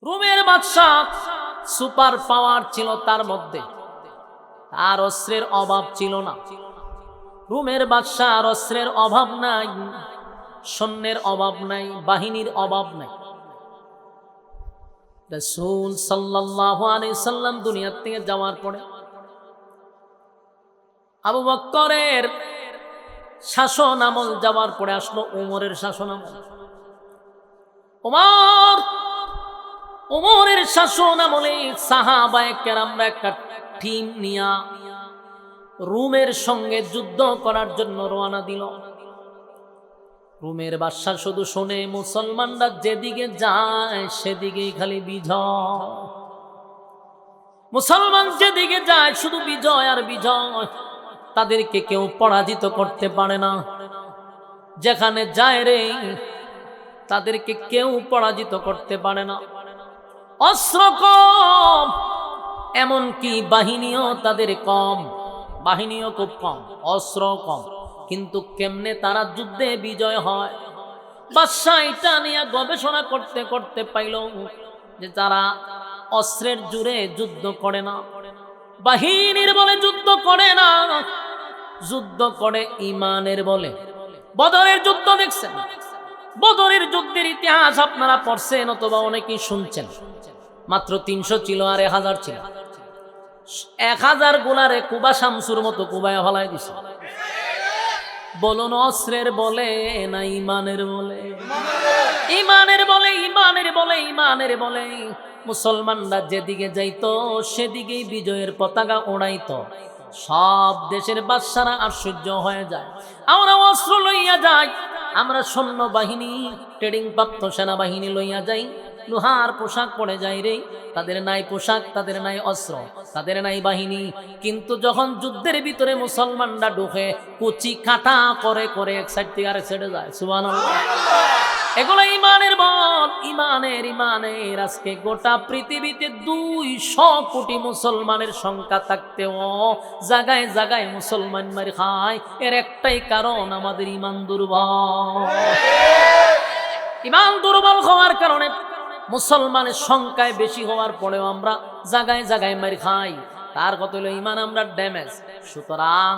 রোমের বাদশা super power ছিল তার মধ্যে, তার অস্ত্রের অভাব ছিল না। রোমের বাদশার অস্ত্রের অভাব নাই, সৈন্যের অভাব নাই, বাহিনীর অভাব নাই। রাসূল সাল্লাল্লাহু আলাইহি সাল্লাম দুনিয়া থেকে যাওয়ার পরে আবু বকরের শাসন আমল যাওয়ার পরে আসলো ওমরের শাসন আমল। ওমরের শাসন আমলে সাহাবায়ে কেরামরা একটা টিম নিয়া রোমের সঙ্গে যুদ্ধ করার জন্য রওনা দিল। রোমের বাদশা শুধু শুনে মুসলমানরা যেদিকে যায় সেদিকেই খালি বিজয়, মুসলমান যেদিকে যায় শুধু বিজয় আর বিজয়, তাদেরকে কেউ পরাজিত করতে পারে না। যেখানে যায় রে তাদেরকে কেউ পরাজিত করতে পারে না। অস্ত্র কম, এমনকি বাহিনীও তাদের কম, বাহিনীও খুব কম, অস্ত্র কম, কিন্তু কেমনে তারা যুদ্ধে বিজয় হয়। বাদশা এটা নিয়ে গবেষণা করতে করতে পাইল যে তারা অস্ত্রের জোরে যুদ্ধ করে না, বাহিনীর বলে যুদ্ধ করে না, যুদ্ধ করে ইমানের বলে। বদরের যুদ্ধ দেখছেন, বদরের যুদ্ধের ইতিহাস আপনারা পড়ছেন অথবা অনেকেই শুনছেন। মাত্র 300 ছিল আর 1000 ছিল। 1000 গোলারে কুবা শামসুর মতো কুবায় ফলাই দিছে। বলুন অস্ত্রের বলে না ইমানের বলে? ইমানের বলে, ইমানের বলে, ইমানের বলে। মুসলমানরা যেদিকে যাইতো সেদিকেই বিজয়ের পতাকা ওড়াইতো। সব দেশের বাদশারা আশ্চর্য হয়ে যায়। আমরা অস্ত্র লইয়া যাই, আমরা সৈন্য বাহিনী, ট্রেনিং প্রাপ্ত সেনাবাহিনী লইয়া যাই, লোহার পোশাক পরে যাই রে, তাদের নাই পোশাক, তাদের নাই অস্ত্র, তাদের নাই বাহিনী। কিন্তু যখন যুদ্ধের ভিতরে মুসলমানরা ঢুকে কুচি কাটা করে করে এক সাইড থেকে আরেক সাইডে যায়। সুবহানাল্লাহ। এগুলো ইমানের বল, ইমানের, ইমানের। আজকে গোটা পৃথিবীতে 200 কোটি মুসলমানের সংখ্যা থাকতেও জায়গায় জায়গায় মুসলমান মার খায়। এর একটাই কারণ, আমাদের ইমান দুর্বল। ইমান দুর্বল হওয়ার কারণে মুসলমানের সংখ্যায় বেশি হওয়ার পরেও আমরা জায়গায় জায়গায় মার খাই। তার কথা হলো ইমান আমরা ড্যামেজ। সুতরাং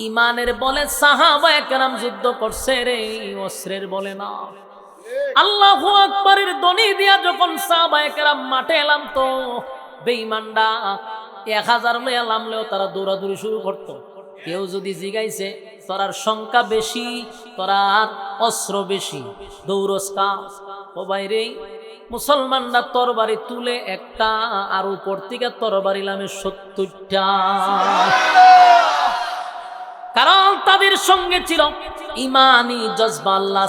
ইমানের বলে সাহাবায়ে কেরাম যুদ্ধ করছে রে, অস্ত্রের বলে না। আল্লাহু আকবারের ধ্বনি দিয়া যখন সাহাবায়ে কেরাম মাঠে এলাম তো বেঈমানরা 1000 লইয়া নামলেও তারা দৌড়াদৌড়ি শুরু করত। কেউ যদি জিগাইছে তোরার সংখ্যা বেশি, তোরার অস্ত্র বেশি, দৌড়স কা? ও বাইরে মুসলমানরা তরবারি তুলে একটা, আর উপর থেকে তরবারি লামে 70টা। কারণ তাদের সঙ্গে ছিল ইমানি জজবা। আল্লাহ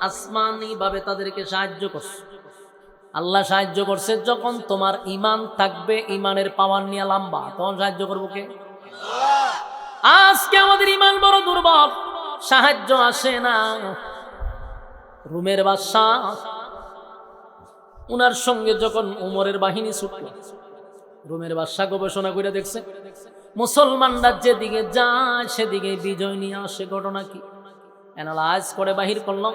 আসমানি ভাবে তাদেরকে সাহায্য করছে। আল্লাহ সাহায্য করছে যখন তোমার ইমান থাকবে, ইমানের পাওয়ার নিয়ে লাম্বা, তখন সাহায্য করবো কে? আজকে আমাদের ইমান বড় দুর্বল, সাহায্য আসে না। রোমের বাদশা, উনার সঙ্গে যখন উমরের বাহিনী ছুটল, রোমের বাদশা গবেষণা করে দেখছে মুসলমানরা যেদিকে যায় সেদিকে বিজয় নিয়ে আসে। ঘটনা কি অ্যানালাইজ করে বাহির করলাম,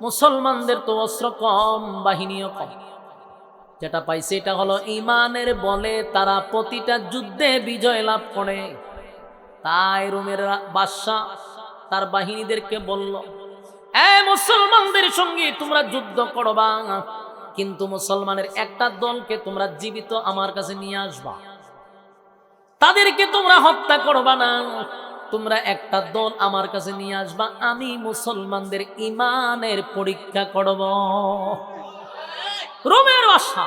মুসলমানদের তো অস্ত্র কম, বাহিনীও কম। যেটা পাইছে এটা হলো ইমানের বলে তারা প্রতিটা যুদ্ধে বিজয় লাভ করে। তাই রোমের বাদশা তার বাহিনীদেরকে বলল, মুসলমানদের সঙ্গে তোমরা যুদ্ধ করবা, কিন্তু মুসলমানের একটা দলকে তোমরা জীবিত আমার কাছে নিয়ে আসবা। তাদেরকে তোমরা হত্যা করবা না, তোমরা একটা দল আমার কাছে নিয়ে আসবা, আমি মুসলমানদের ইমানের পরীক্ষা করব। রোমের বাদশা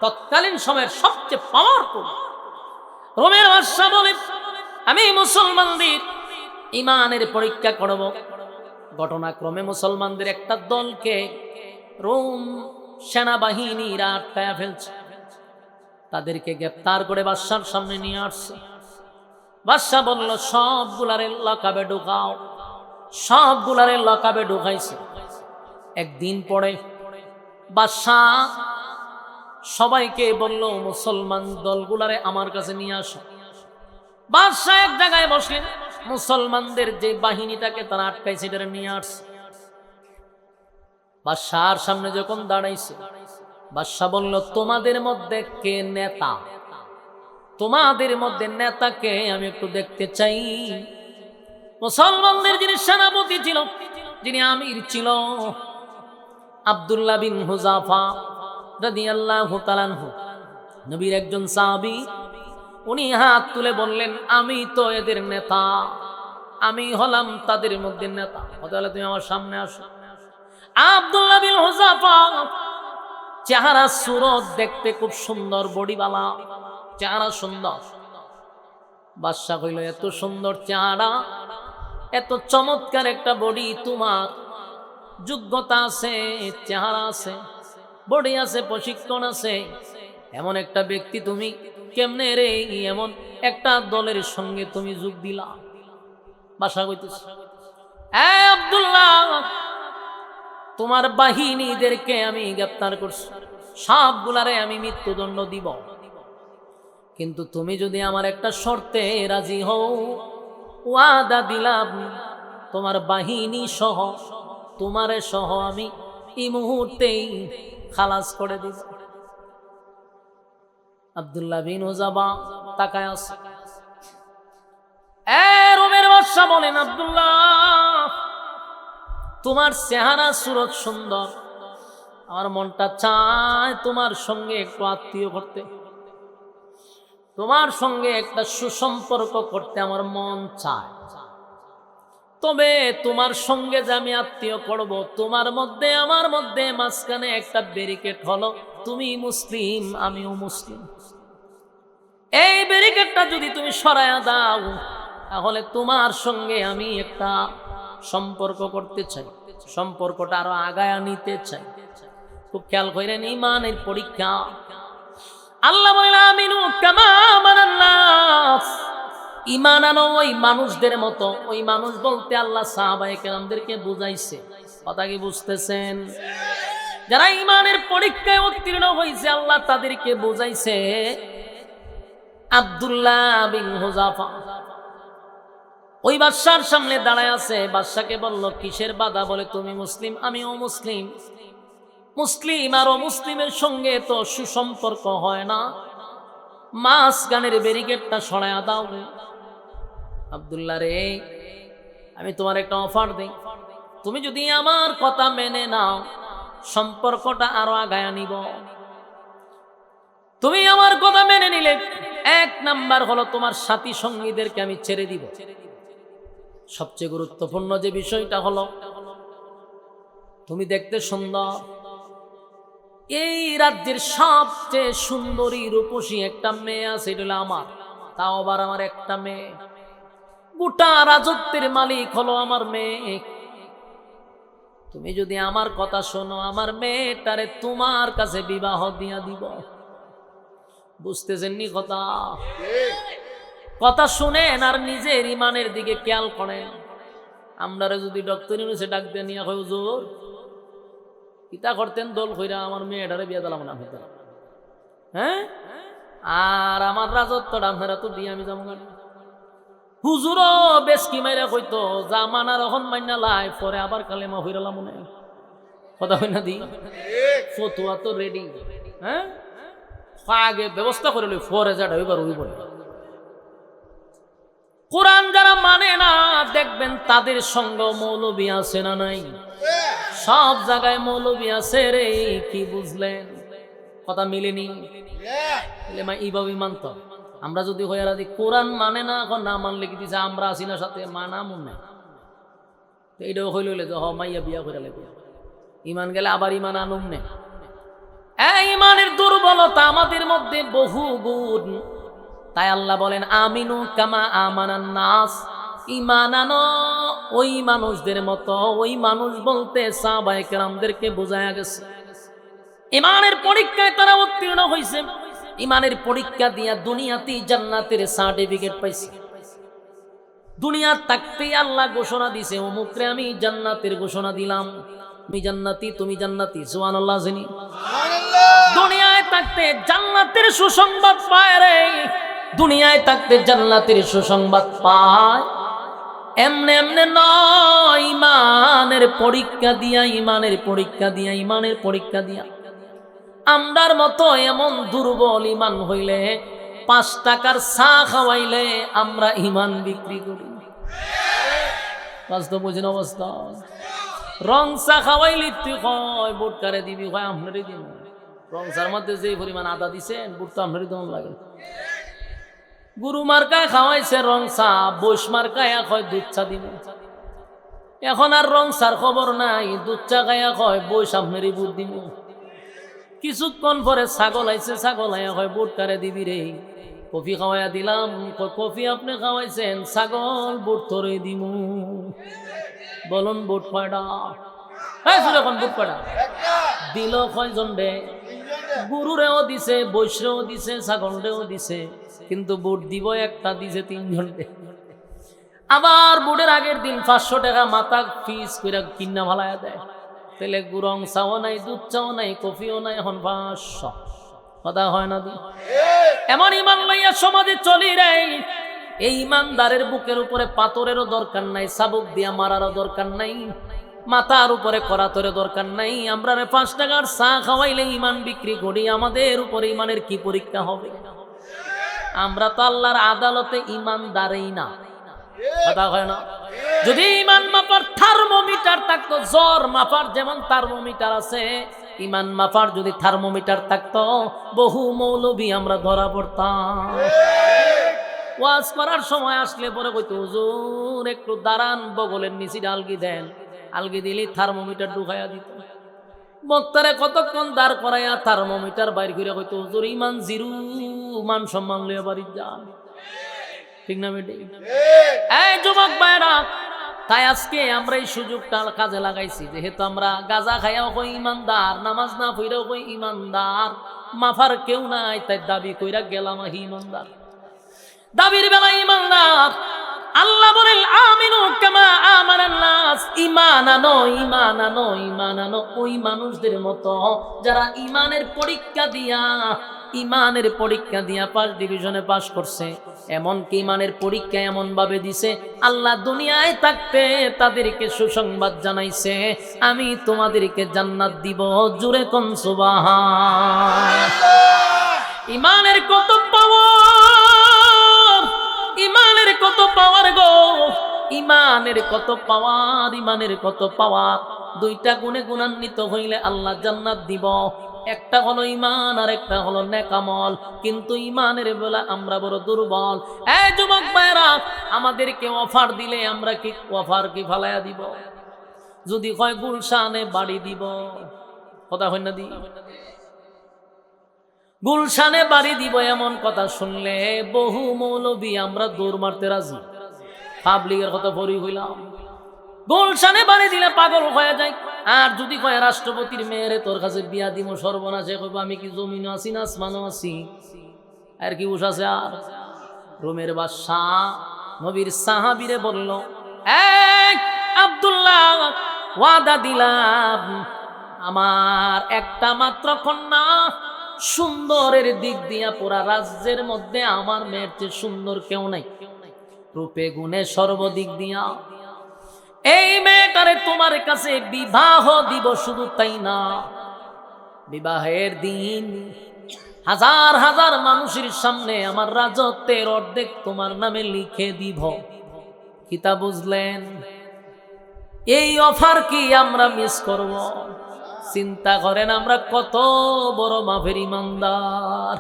তৎকালীন সময়ের সবচেয়ে পাওয়ারফুল। রোমের বাদশা বলে আমি মুসলমানদের ইমানের পরীক্ষা করব। ঘটনাক্রমে মুসলমানদের একটা দলকে রোম সেনাবাহিনীরা আটকায়া ফেলছে। তাদেরকে গ্রেফতার করে বাদশার সামনে নিয়ে আসছে। বাদশা বলল সবগুলারে লকাবে ঢুকাও। সবগুলারে লকাবে ঢুকাইছে। একদিন পরে বাদশা সবাইকে বলল মুসলমান দলগুলারে আমার কাছে নিয়ে আসো। বাদশা এক জায়গায় বসলেন, মুসলমানদের যে বাহিনীটাকে তারা আটকাইছে এটা নিয়ে আসছে। বাদশার সামনে যখন দাঁড়াইছে, বাদশা বলল, তোমাদের মধ্যে কে নেতা? তোমাদের মধ্যে নেতাকে আমি একটু দেখতে চাই। মুসলমানদের যিনি সেনাপতি ছিল, যিনি আমির ছিল, আব্দুল্লাহ বিন হুযাফা রাদিয়াল্লাহু তাআলা আনহু, নবীর একজন সাহাবী। উনি হাত তুলে বললেন, আমি তো এদের নেতা, আমি হলাম তাদের মধ্যে নেতা, তাহলে তুমি আমার সামনে আসো। আব্দুল্লাহ বিন হুযাফা চেহারা সুরত দেখতে খুব সুন্দর, বডিওয়ালা, চেহারা সুন্দর। বাদশা কইল, এত সুন্দর চেহারা, এত চমৎকার একটা বডি, তোমার যোগ্যতা আছে, চেহারা আছে, বডি আছে, প্রশিক্ষণ আছে, এমন একটা ব্যক্তি তুমি কেমনে রে এমন একটা দলের সঙ্গে তুমি যোগ দিলা? বাদশা কইতেছে, আব্দুল্লাহ, তোমার বাহিনীদেরকে আমি গ্রেফতার করছি, সবগুলারে আমি মৃত্যুদণ্ড দিব, কিন্তু তুমি যদি আমার একটা শর্তে রাজি হও, ওয়াদা দিলাম তোমার বাহিনী সহ, তোমারে সহ আমি এই মুহূর্তেই খালাস করে দিব। আব্দুল্লাহ বিন হুযাফা তাকায় আছে। রোমের বাদশা বলেন, আব্দুল্লাহ, তোমার চেহারা সুরত সুন্দর, আমার মনটা চায় তোমার সঙ্গে একটু আত্মীয় করতে, তোমার সঙ্গে একটা সুসম্পর্ক করতে আমার মন চায়। তবে তোমার সঙ্গে যে আমি আত্মীয় করব, তোমার মধ্যে আমার মধ্যে মাঝখানে একটা ব্যারিকেড হলো, তুমি মুসলিম আমিও মুসলিম। এই ব্যারিকেডটা যদি তুমি সরায়া দাও, তাহলে তোমার সঙ্গে আমি একটা সম্পর্ক করতে চাই, সম্পর্কটা আরো আগায়া নিতে চাই। খুব খেয়াল করেন, ঈমানের পরীক্ষা। আল্লাহ বলেন, আমিনু কামা আমানান নাস, ঈমান আনো ওই মানুষদের মতো। ওই মানুষ বলতে আল্লাহ সাহাবায়ে কেরামদেরকে বুঝাইছে। কথা কি বুঝতেছেন? যারা ঈমানের পরীক্ষায় উত্তীর্ণ হয়েছে, আল্লাহ তাদেরকে বুঝাইছে। আব্দুল্লাহ বিন হুযাফা ওই বাদশার সামনে দাঁড়ায় আছে। বাদশাকে বলল, কিসের বাধা? বলে, তুমি মুসলিম আমিও মুসলিম, মুসলিম আর অমুসলিমের সঙ্গে তো সুসম্পর্ক হয় না, মাঝখানের ব্যারিকেডটা সরায়া দাও। আব্দুল্লাহ রে, আমি তোমার একটা অফার দেই, তুমি যদি আমার কথা মেনে নাও, সম্পর্কটা আরো আগায়া নিব। তুমি আমার কথা মেনে নিলে, এক নাম্বার হলো তোমার সাথী সঙ্গীদেরকে আমি ছেড়ে দিব। সবচেয়ে গুরুত্বপূর্ণ যে বিষয়টা হলো, তুমি দেখতে সুন্দর, এই রাজ্যের সবচেয়ে সুন্দরী রূপসী একটা মেয়ে আছে, এটা হলো আমার, তাও আবার আমার একটা মেয়ে। গোটা রাজত্বের মালিক হলো আমার মেয়ে। তুমি যদি আমার কথা শোনো, আমার মেয়েটারে তোমার কাছে বিবাহ দিয়া দিব। বুঝতেছেন নি কথা? কথা শুনেন আর নিজের ঈমানের দিকে খেয়াল করেন। আমরা যদি ডক্টর ইউনুসে ডাক দিয়ে নিয়ে হয়, হুজুর কিতা করতেন দোল কইরা আমার মেয়েটারে বিয়ে দিলাম না ভিতরে, হ্যাঁ, আর আমার রাজত্বটা আপনারা তো দিয়ে আমি যাবো। হুজুরও বেশ কি মাইরা কইতো, জামানার এখন মাইনা লাই, পরে আবার কালেমা হইরালাম মনে কথা হয় না দি, ফতুয়া তো রেডি, হ্যাঁ, আগে ব্যবস্থা করে লই, পরে যাটা হইবার হইব। কোরআন যারা মানে না, দেখবেন তাদের সঙ্গে মৌলবী আছে না নাই? সব জায়গায় মৌলবী আছে রে। কি বুঝলেন? কথা মিলেনি? এইভাবে মানত। আমরা যদি হয়ে রাজি কোরআন মানে না, এখন না মানলে কি দিছে আমরা আছি না সাথে, মানা মনে এইটাও হইল যে হ মাইয়া বিয়া করে লেগে ইমান গেলে আবার ইমান আনুম নে। ইমানের দুর্বলতা আমাদের মধ্যে বহু গুণ। তাই আল্লাহ বলেন, আমিনু কামা আমানান নাস, ঈমান আনো ওই মানুষদের মতো। ওই মানুষ বলতে সাহাবায়ে কেরামদেরকে বোঝায়া গেছে। ঈমানের পরীক্ষায় তারা উত্তীর্ণ হয়েছে। ঈমানের পরীক্ষা দিয়া দুনিয়াতেই জান্নাতের সার্টিফিকেট পাইছে। দুনিয়ার থাকতেই আল্লাহ ঘোষণা দিছে, অমুকরে আমি জান্নাতের ঘোষণা দিলাম, তুমি জান্নাতি, তুমি জান্নাতি। সুবহানাল্লাহ। জানি দুনিয়ায় থাকতে জান্নাতের সুসংবাদ পায় রে, দুনিয়ায় থাকতে জান্নাতের সুসংবাদ পায়। এমনে এমনে নয়, ঈমানের পরীক্ষা দিয়া, ঈমানের পরীক্ষা দিয়া, ঈমানের পরীক্ষা দিয়া। আমরার মতো এমন দুর্বল ইমান হইলে 5 টাকার চা খাওয়াইলে আমরা ইমান বিক্রি করি। বাস্তব বুঝেন অবস্থা। রং চা খাওয়াইলি তুই কয় বুট কারে দিবি, কয় আপনারই দিব। রং চার মধ্যে যে পরিমাণ আদা দিছেন বুট তো আপনারই দম লাগে। গুরু মার্কায় খাওয়াইছে রং চা, বৈশ মার্কায় কয় দুধ চা দিব। এখন আর রং চার খবর নাই, দুধ চা খাইয়া কয় বৈশ আপনারই বুট দিব। কিছুক্ষণ পরে ছাগল আইছে, ছাগল আইয়া কয় বুট কারে দিবি রে। কফি খাওয়াইয়া দিলাম, কফি আপনি খাওয়াইছেন, ছাগল বুট তোরে দিব। বলুন বুট কয়টা? এখন বুট কয়টা দিল? কয়জন রে? গুরুরেও দিছে, বৈশ্রেও দিছে, ছাগলরেও দিছে, কিন্তু বুট দিব একটা, দিছে 3 জন। আবার বুটের আগের দিন 500 টাকা মাথা ফিস করে কিনা ভালাইয়া দেয়। তাহলে গুরং চাও নাই, দুধ চাও নাই, কফিও নাই, এখন 500। কথা হয় না? এমন ইমান লইয়া সমাজে চলি রে। এই ইমানদারের বুকের উপরে পাথরেরও দরকার নাই, চাবুক দিয়া মারারও দরকার নাই, মাথার উপরে করাতরের দরকার নাই। আমরা 5 টাকার চা খাওয়াইলে ইমান বিক্রি করি, আমাদের উপরে ইমানের কি পরীক্ষা হবে? আমরা তো আল্লাহর আদালতে ইমানদারই না। কথা হয় না? যদি ইমান মাপার থার্মোমিটার থাকতো, জ্বর মাপার যেমন থার্মোমিটার আছে, ইমান মাপার যদি থার্মোমিটার থাকতো, বহু মৌলবী আমরা ধরা পড়তাম। ওয়াজ করার সময় আসলে পরে কইতো হুজুর একটু দাঁড়ান, বগলের নিচে আলগি দেন। আলগি দিলে থার্মোমিটার ঢুকাইয়া দিত। বক্তারে কতক্ষণ দাঁড় করাইয়া থার্মোমিটার বাইর করে কইতো হুজুর ইমান জিরু, মান সম্মান লইয়া বাড়ি যান। ঠিক না বেটি? এই যুবক ভাইরা, তাই আজকে আমরা এই সুযোগটা কাজে লাগাইছি। যেহেতু আমরা গাঁজা খাইয়াও কই ইমানদার, নামাজ না পড়েও কই ইমানদার, মাফার কেউ নাই, তাই দাবি কইরা গেলাম ইমানদার। দাবির বেলা ইমানদার। আল্লাহ বলেন আমিনু কামা আমানান নাস, ঈমান আনো, ঈমান আনো, ঈমান আনো ওই মানুষদের মতো যারা ঈমানের পরীক্ষা দিয়া 5 ডিভিশনে পাস করছে। এমন কি ঈমানের পরীক্ষা এমন ভাবে দিছে, আল্লাহ দুনিয়ায় থাকতে তাদেরকে সুসংবাদ জানাইছে, আমি তোমাদেরকে জান্নাত দিব। জোরে কোন সুবহান। ঈমানের কত পাওয়ার, ইমানের কত পাওয়ার গো, ইমানের কত পাওয়ার, ইমানের কত পাওয়ার। 2টা গুণে গুণান্বিত হইলে আল্লাহ জান্নাত দিব। একটা হলো ইমান আর একটা হলো নেক আমল। কিন্তু ইমানের বেলা আমরা বড় দুর্বল। এই যুবক ভাইরা, আমাদেরকে অফার দিলে আমরা কি অফার কি ফালাইয়া দিব? যদি হয় গুলশানে বাড়ি দিব, কথা হয় না? দি গুলশানে বাড়ি দিব, এমন কথা শুনলে বহু মৌলবী আমরা দৌড় মারতে রাজি। পাবলিকের কথা পড়ি হইলাম, গুলশানে বাড়ি দিলে পাগল হয়ে যায়। আর যদি কয় রাষ্ট্রপতির মেয়েরে তোর কাছে বিয়া দিব, সর্বনাশে কইব আমি কি জমিনও আছি না আসমানও আছি, আর কি উস আছে? আর রোমের বাদশাহ নবীর সাহাবীরে বলল, এই আব্দুল্লাহ, ওয়াদা দিলাম আমার একটা মাত্র কন্যা, সুন্দরের দিক দিয়া পুরা রাজ্যের মধ্যে আমার মেয়ের চেয়ে সুন্দর কেউ নাই, রূপে গুণে সর্বদিক দিয়া। এই মেয়েটারে তোমার কাছে বিবাহ দিব। শুধু তাই না, বিবাহের দিন হাজার হাজার মানুষের সামনে আমার রাজত্বের অর্ধেক তোমার নামে লিখে দিব। কিতা বুঝলেন? এই অফার কি আমরা মিস করব? চিন্তা করেন আমরা কত বড় মাফের ইমানদার।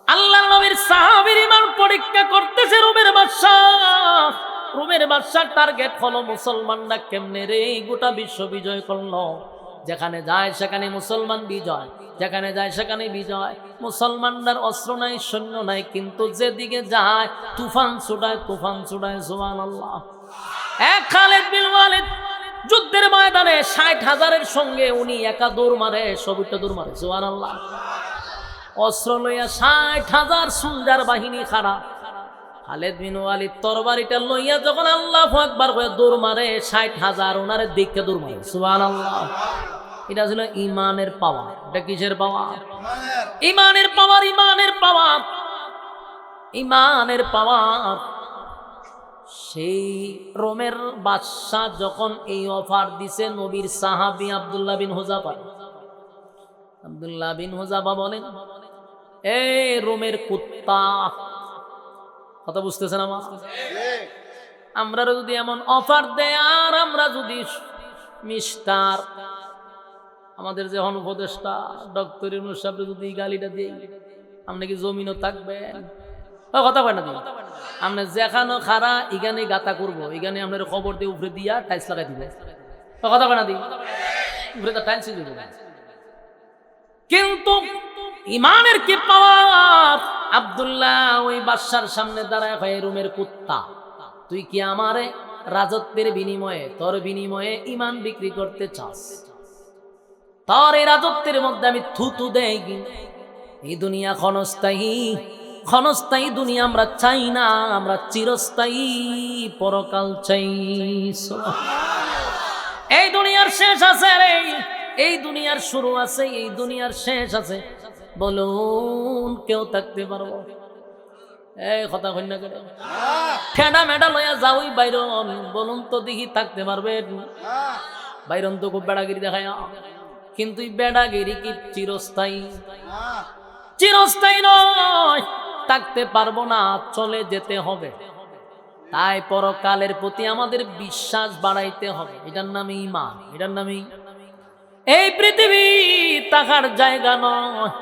আল্লাহর নবীর সাহাবীর ঈমান পরীক্ষা করতেছে রোমের বাদশাহ। রোমের বাদশার টার্গেট হলো মুসলমানরা কেমনে রে গোটা বিশ্ব বিজয় করলো। যেখানে যায় সেখানে মুসলমান বিজয়, যেখানে যায় সেখানে বিজয়। মুসলমানদের অস্ত্র নাই, সৈন্য নাই, কিন্তু যেদিকে যায় তুফান ছুটায়, তুফান ছুটায়। সুবহানাল্লাহ। এক খালিদ বিন ওয়ালিদ যুদ্ধের ময়দানে 60,000-এর সঙ্গে উনি একা দৌড় মারে, সবুজটা দৌড় মারে। সুবহানাল্লাহ। অস্ত্র লইয়া 60,000 সোলজার বাহিনী খাড়া। খালিদ বিন ওয়ালিদ তরবারিটা লইয়া যখন আল্লাহু আকবার কয়ে দৌড় মারে, 60,000 ওনারে দেখে দৌড় মারে। সুবহানাল্লাহ। এটা ছিল ঈমানের পাওয়ার। এটা কিসের পাওয়ার? ঈমানের পাওয়ার, ঈমানের পাওয়ার, ঈমানের পাওয়ার। সেই রোমের বাদশাহ যখন এই অফার দিছে নবীর সাহাবী আব্দুল্লাহ বিন হুযাফা, আব্দুল্লাহ বিন হুযাফা বলেন, এই রোমের কুত্তা, কথা বুঝতেছেন আমার? আমরা যদি এমন অফার দেয় আর আমরা যদি মিস্টার আমাদের যে উপদেষ্টা ডক্টর ইউনূস সাহেব যদি গালিটা দিই, আপনি কি জমিনও থাকবেন? কথা কয় না দিন, আপনি যেখানে খারা এখানে গাতা করবো, এখানে আপনার খবর দিয়ে উপরে দিয়া টাইলস লাগাই দিবে। কথা কয় না দিন, উপরে তো টাইলস দিব। কিন্তু ইমানের কি পাওয়ার! আব্দুল্লাহ ওই বাদশার সামনে দাঁড়ায় হয়, রুমের কুত্তা, তুই কি আমারে রাজত্বের বিনিময়ে, তোর বিনিময়ে ইমান বিক্রি করতে চাস? তোর এই রাজত্বের মধ্যে আমি থুতু দেই। এই দুনিয়া ক্ষণস্থায়ী, ক্ষণস্থায়ী দুনিয়া আমরা চাই না, আমরা চিরস্থায়ী পরকাল চাই। এই দুনিয়ার শেষ আছে রে, এই দুনিয়ার শুরু আছে, এই দুনিয়ার শেষ আছে। বলুন কেউ থাকতে পারবো? এই কথা কই না কেন? ঠেডা মেডা লইয়া যাওই বাইরন, বলুন তো দেখি থাকতে পারবেন? বাইরন তো খুব বেড়াগিরি দেখায়, কিন্তু এই বেড়াগিরি কি চিরস্থায়ী? চিরস্থায়ী নয়, থাকতে পারবো না, চলে যেতে হবে। তাই পরকালের প্রতি আমাদের বিশ্বাস বাড়াইতে হবে। এটার নামে ঈমান, এটার নামে। এই পৃথিবী থাকার জায়গা নয়।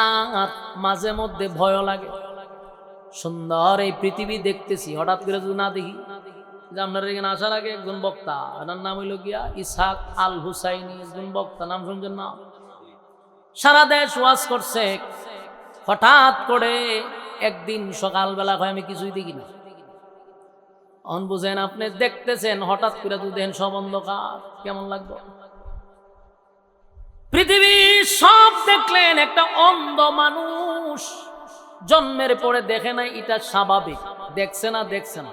আর মাঝে মধ্যে ভয় লাগে। সুন্দর এই পৃথিবী দেখতেছি, হঠাৎ করে যদি না দেখি, যে আপনার এখানে আসার আগে একজন বক্তা, এটার নাম হইল গিয়া ইসহাক আল হুসাইনি, একজন বক্তা, নাম শুনছেন না? সারা দেশ ওয়াজ করছে। হঠাৎ করে একদিন সকালবেলা হয় আমি কিছুই দেখি না। অন বুঝেন, আপনি দেখতেছেন, হঠাৎ করে যদি দেখেন সব অন্ধকার, কেমন লাগবে? পৃথিবী সব দেখলেন, একটা অন্ধ মানুষ জন্মের পরে দেখে নাই, এটা স্বাভাবিক, দেখছে না, দেখছে না।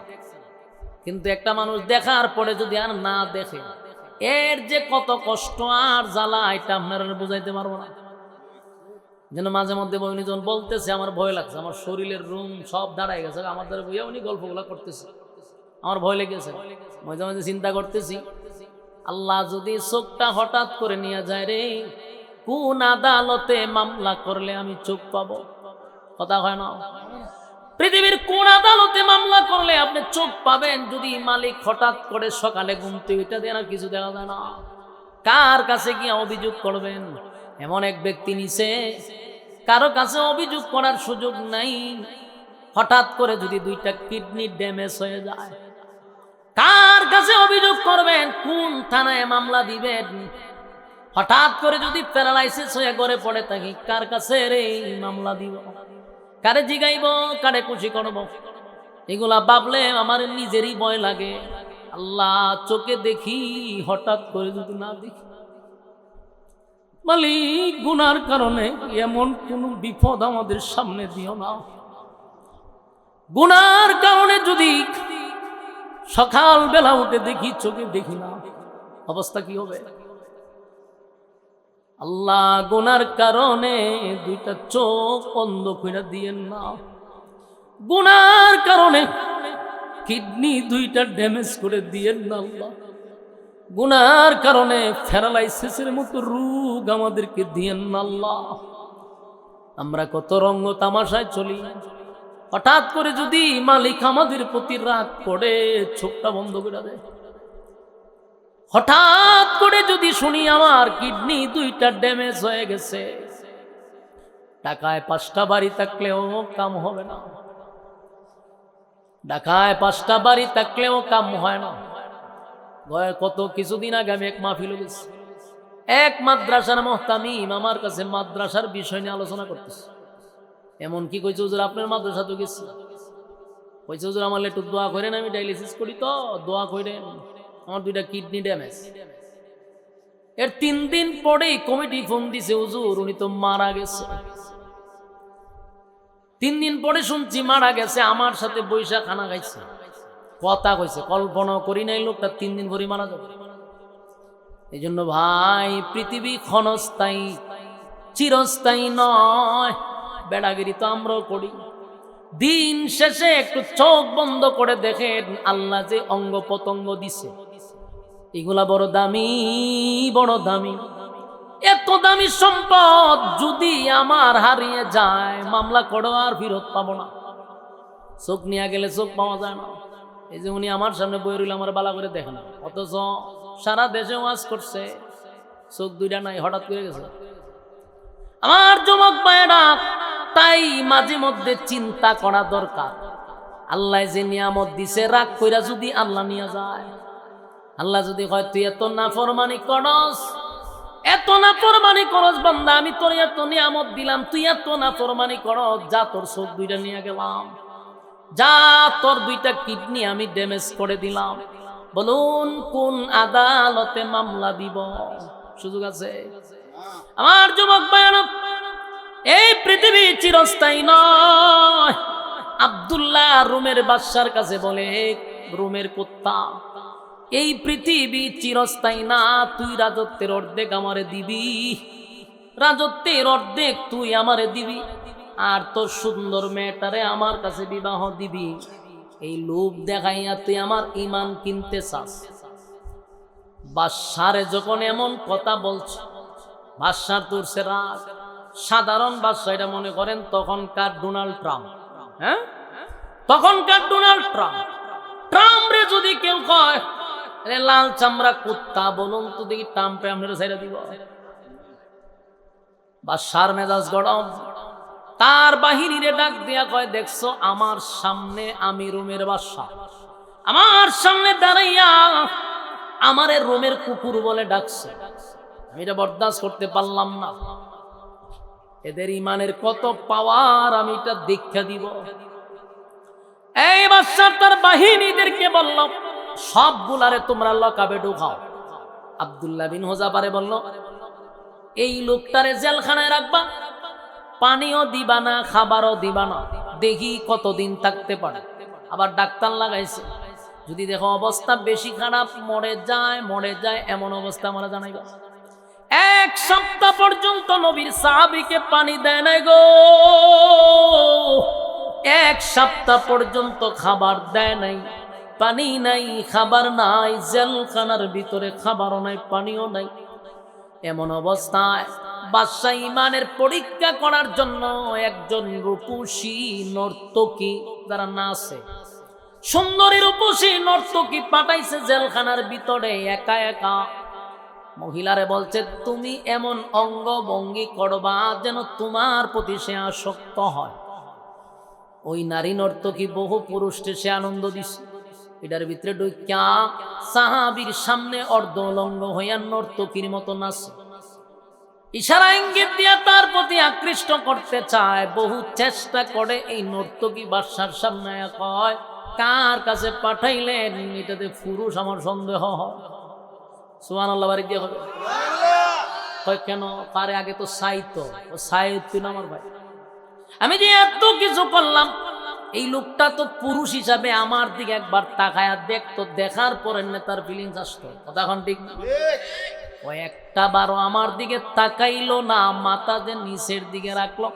কিন্তু একটা মানুষ দেখার পরে যদি আর না দেখে, এর যে কত কষ্ট আর জ্বালা, এটা আপনারা বুঝাইতে পারবো না। যেন মাঝে মধ্যে উনি যখন বলতেছে, আমার ভয় লাগছে, আমার শরীরের রুম সব দাঁড়ায় গেছে, আমার দ্বারা বইয়া উনি গল্পগুলা করতেছে, আমার ভয় লেগেছে। মাঝে মাঝে চিন্তা করতেছি, আল্লাহ যদি চোখটা হঠাৎ করে নিয়ে যায় রে, কোন আদালতে মামলা করলে আমি চোখ পাবো? কথা হয় না? পৃথিবীর কোন আদালতে মামলা করলে আপনি চোখ পাবেন? যদি মালিক হঠাৎ করে সকালে ঘুমতে ওইটা দিয়ে আর কিছু দেখা যায় না, কার কাছে গিয়ে অভিযোগ করবেন? এমন এক ব্যক্তি নিছে, কারো কাছে অভিযোগ করার সুযোগ নাই। হঠাৎ করে যদি দুইটা কিডনি ড্যামেজ হয়ে যায়, কার কাছে অভিযোগ করবেন? কোন থানায় মামলা দিবেন? হঠাৎ করে যদি প্যারালাইসিস হয়ে ঘরে পড়ে থাকি, কার কাছে রে মামলা দিব? কারে জিগাইব? কারে খুশি করব? এগুলা ভাবলে আমার নিজেরই ভয় লাগে। আল্লাহ, চোখে দেখি, হঠাৎ করে যদি না দেখি। মালিক, গুনার কারণে এমন কোন বিপদ আমাদের সামনে দিও না। গুনার কারণে যদি সকাল বেলা উঠে দেখি, চোখে দেখি না, অবস্থা কি হবে? আল্লাহ, গুনার কারণে দুইটা চোখ অন্ধ কইরা দিয়েন না। গুনার কারণে কিডনি দুইটা ড্যামেজ করে দিয়েন না আল্লাহ। গুনার কারণে প্যারালাইসিসের মতো রোগ আমাদেরকে দিয়েন না আল্লাহ। আমরা কত রঙ্গ তামাশায় চলি, হঠাৎ করে যদি মালিক আমাদের প্রতি রাগ করে চোখটা বন্ধ করে দেয়। হঠাৎ করে যদি শুনি আমার কিডনি দুইটা ড্যামেজ হয়ে গেছে, ঢাকায় 5টা বাড়ি থাকলেও কাম হবে না। ঢাকায় 5টা বাড়ি থাকলেও কাম হয় না। কত কিছুদিন আগে আমি এক মাহফিলে গেছি, এক মাদ্রাসার মুহতামিম আমার কাছে মাদ্রাসার বিষয় নিয়ে আলোচনা করতেছে। এমন কি কইছে, হুজুর আপনার মাদ্রাসা তো গেছি, কইছে হুজুর আমার একটু দোয়া করেন, আমি ডায়ালিসিস করি তো, দোয়া করেন, আমার দুইটা কিডনি ড্যামেজ। এর 3 দিন পরেই কমিটি ফোন দিছে, হুজুর উনি তো মারা গেছে। 3 দিন পরে শুনছি মারা গেছে, আমার সাথে বৈশা খানা খাইছে, কথা কইছে, কল্পনা করি নাই লোকটা 3 দিন পরে মারা যাবে। এই জন্য ভাই, পৃথিবী ক্ষণস্থায়ী, চিরস্থায়ী নয়। বেড়াগিরি তো আমরাও করি। দিন শেষে একটু চোখ বন্ধ করে দেখেন, আল্লাহ যে অঙ্গ প্রত্যঙ্গ দিছে, এগুলা বড় দামি, বড় দামি। এত দামি সম্পদ যদি আমার হারিয়ে যায়, মামলা করো আর ফেরত পাবো না। চোখ নিয়ে গেলে চোখ পাওয়া যায় না। এই যে উনি আমার সামনে বই রইল, আমার বালা করে দেখে না, অথচ সারা দেশে ওয়াজ করছে, চোখ দুইটা নাই, হঠাৎ করে গেছে। আমার যুবক ভাইয়েরা, তাই মাঝে মধ্যে চিন্তা করা দরকার। আল্লাহ যে নিয়ামত দিছে, রাগ কইরা যদি আল্লাহ নিয়ে যায়, আল্লাহ যদি কয় তুই এত নাফরমানি করস, এত নাফরমানি করস বান্দা, আমি তোর এত নিয়ামত দিলাম, তুই এত নাফরমানি করস, যা তোর চোখ দুইটা নিয়ে গেলাম, যা তোর দুইটা কিডনি আমি ড্যামেজ করে দিলাম, বলুন কোন আদালতে মামলা দিব? সুযোগ আছে? আমার যুবক ভাইয়েরা, এই পৃথিবী চিরস্থায়ী নয়। আব্দুল্লাহ রোমের বাদশার কাছে বলে, রোমের কুত্তা, এই পৃথিবী চিরস্থায়ী না, তুই রাজত্বের অর্ধেক আমারে দিবি, রাজত্বের অর্ধেক তুই আমারে দিবি, আর তোর সুন্দর মেয়েটারে আমার কাছে বিবাহ দিবি। এই লোভ দেখাইয়া তুই আমার ঈমান কিনতে চাস। বাদশারে যখন এমন কথা বলছে, বাদশার তুরছে রাগ। সাধারণ বাদশা, এটা মনে করেন তখনকার ডোনাল্ড ট্রাম্প, হ্যাঁ, তখনকার ডোনাল্ড ট্রাম্প। ট্রাম্প রে যদি কেউ কয় লাল চামড়া কুত্তা, বলুন তো দেখি ট্রাম্পে আপনারা ছেড়ে দিব? বাদশার মেজাজ গরম। তার বাহিনীরে ডাক দিয়া কয়, দেখছো আমার সামনে আমি রোমের বাদশা, আমার সামনে দাঁড়াইয়া আমারে রোমের কুকুর বলে ডাকছে, আমি এটা বরদাস্ত করতে পারলাম না। এদের ইমানের কত পাওয়ার, আমি এটা দীক্ষা দিব। এই বাদশা তার বাহিনীদেরকে বলল, সবগুলারে তোমরা লকাবে ঢুকাও। আব্দুল্লাহ বিন হোজাবারে বলল, এই লোকটারে জেলখানায় রাখবা, পানিও দিবা না, খাবারও দিবা না, দেখি কতদিন থাকতে পারে। আবার ডাক্তার লাগাইছে, যদি দেখো অবস্থা বেশি খারাপ, মরে যায়, এমন অবস্থা আমরা জানাইবা। এক সপ্তাহ পর্যন্ত নবীর সাহাবীকে পানি দেয় নাই গো, এক সপ্তাহ পর্যন্ত খাবার দেয় নাই, পানি নাই, খাবার নাই, জেলখানার ভিতরে খাবারও নাই, পানিও নাই। এমন অবস্থায় বাদশা ইমানের পরীক্ষা করার জন্য একজন রূপসী নর্তকী, যারা নাচে, সুন্দরী রূপসী নর্তকী পাঠাইছে জেলখানার ভিতরে একা একা। মহিলারে বলছে, তুমি এমন অঙ্গভঙ্গি করবা যেন তোমার প্রতি সে আসক্ত হয়। ওই নারী নর্তকী বহু পুরুষকে সে আনন্দ দিছে। এটার ভিতরে ঢুকিয়া সাহাবীর সামনে অর্ধলঙ্গ হইয়া নর্তকীর মতো নাচে, ইশারা ইঙ্গিত দিয়া তার প্রতি আকৃষ্ট করতে চায়। বহু চেষ্টা করে এই নর্তকী বাদশার সামনে কয়, কার কাছে পাঠাইলেন? এটাতে পুরুষ আমার সন্দেহ হয়। সুবহানাল্লাহ, বাড়ি দিয়ে হবে কয়, কেন? পারে আগে তো সাইতো, ও সাইতো না আমার ভাই, আমি যে এত কিছু করলাম, এই লোকটা তো পুরুষ হিসাবে আমার দিকে একবার তাকায়া দেখতো, দেখার পরে তার ফিলিংস আসতো। কথা এখন ঠিক না? ও একটা বারো আমার দিকে তাকাইলো না, মাথা যে নিচের দিকে রাখলো।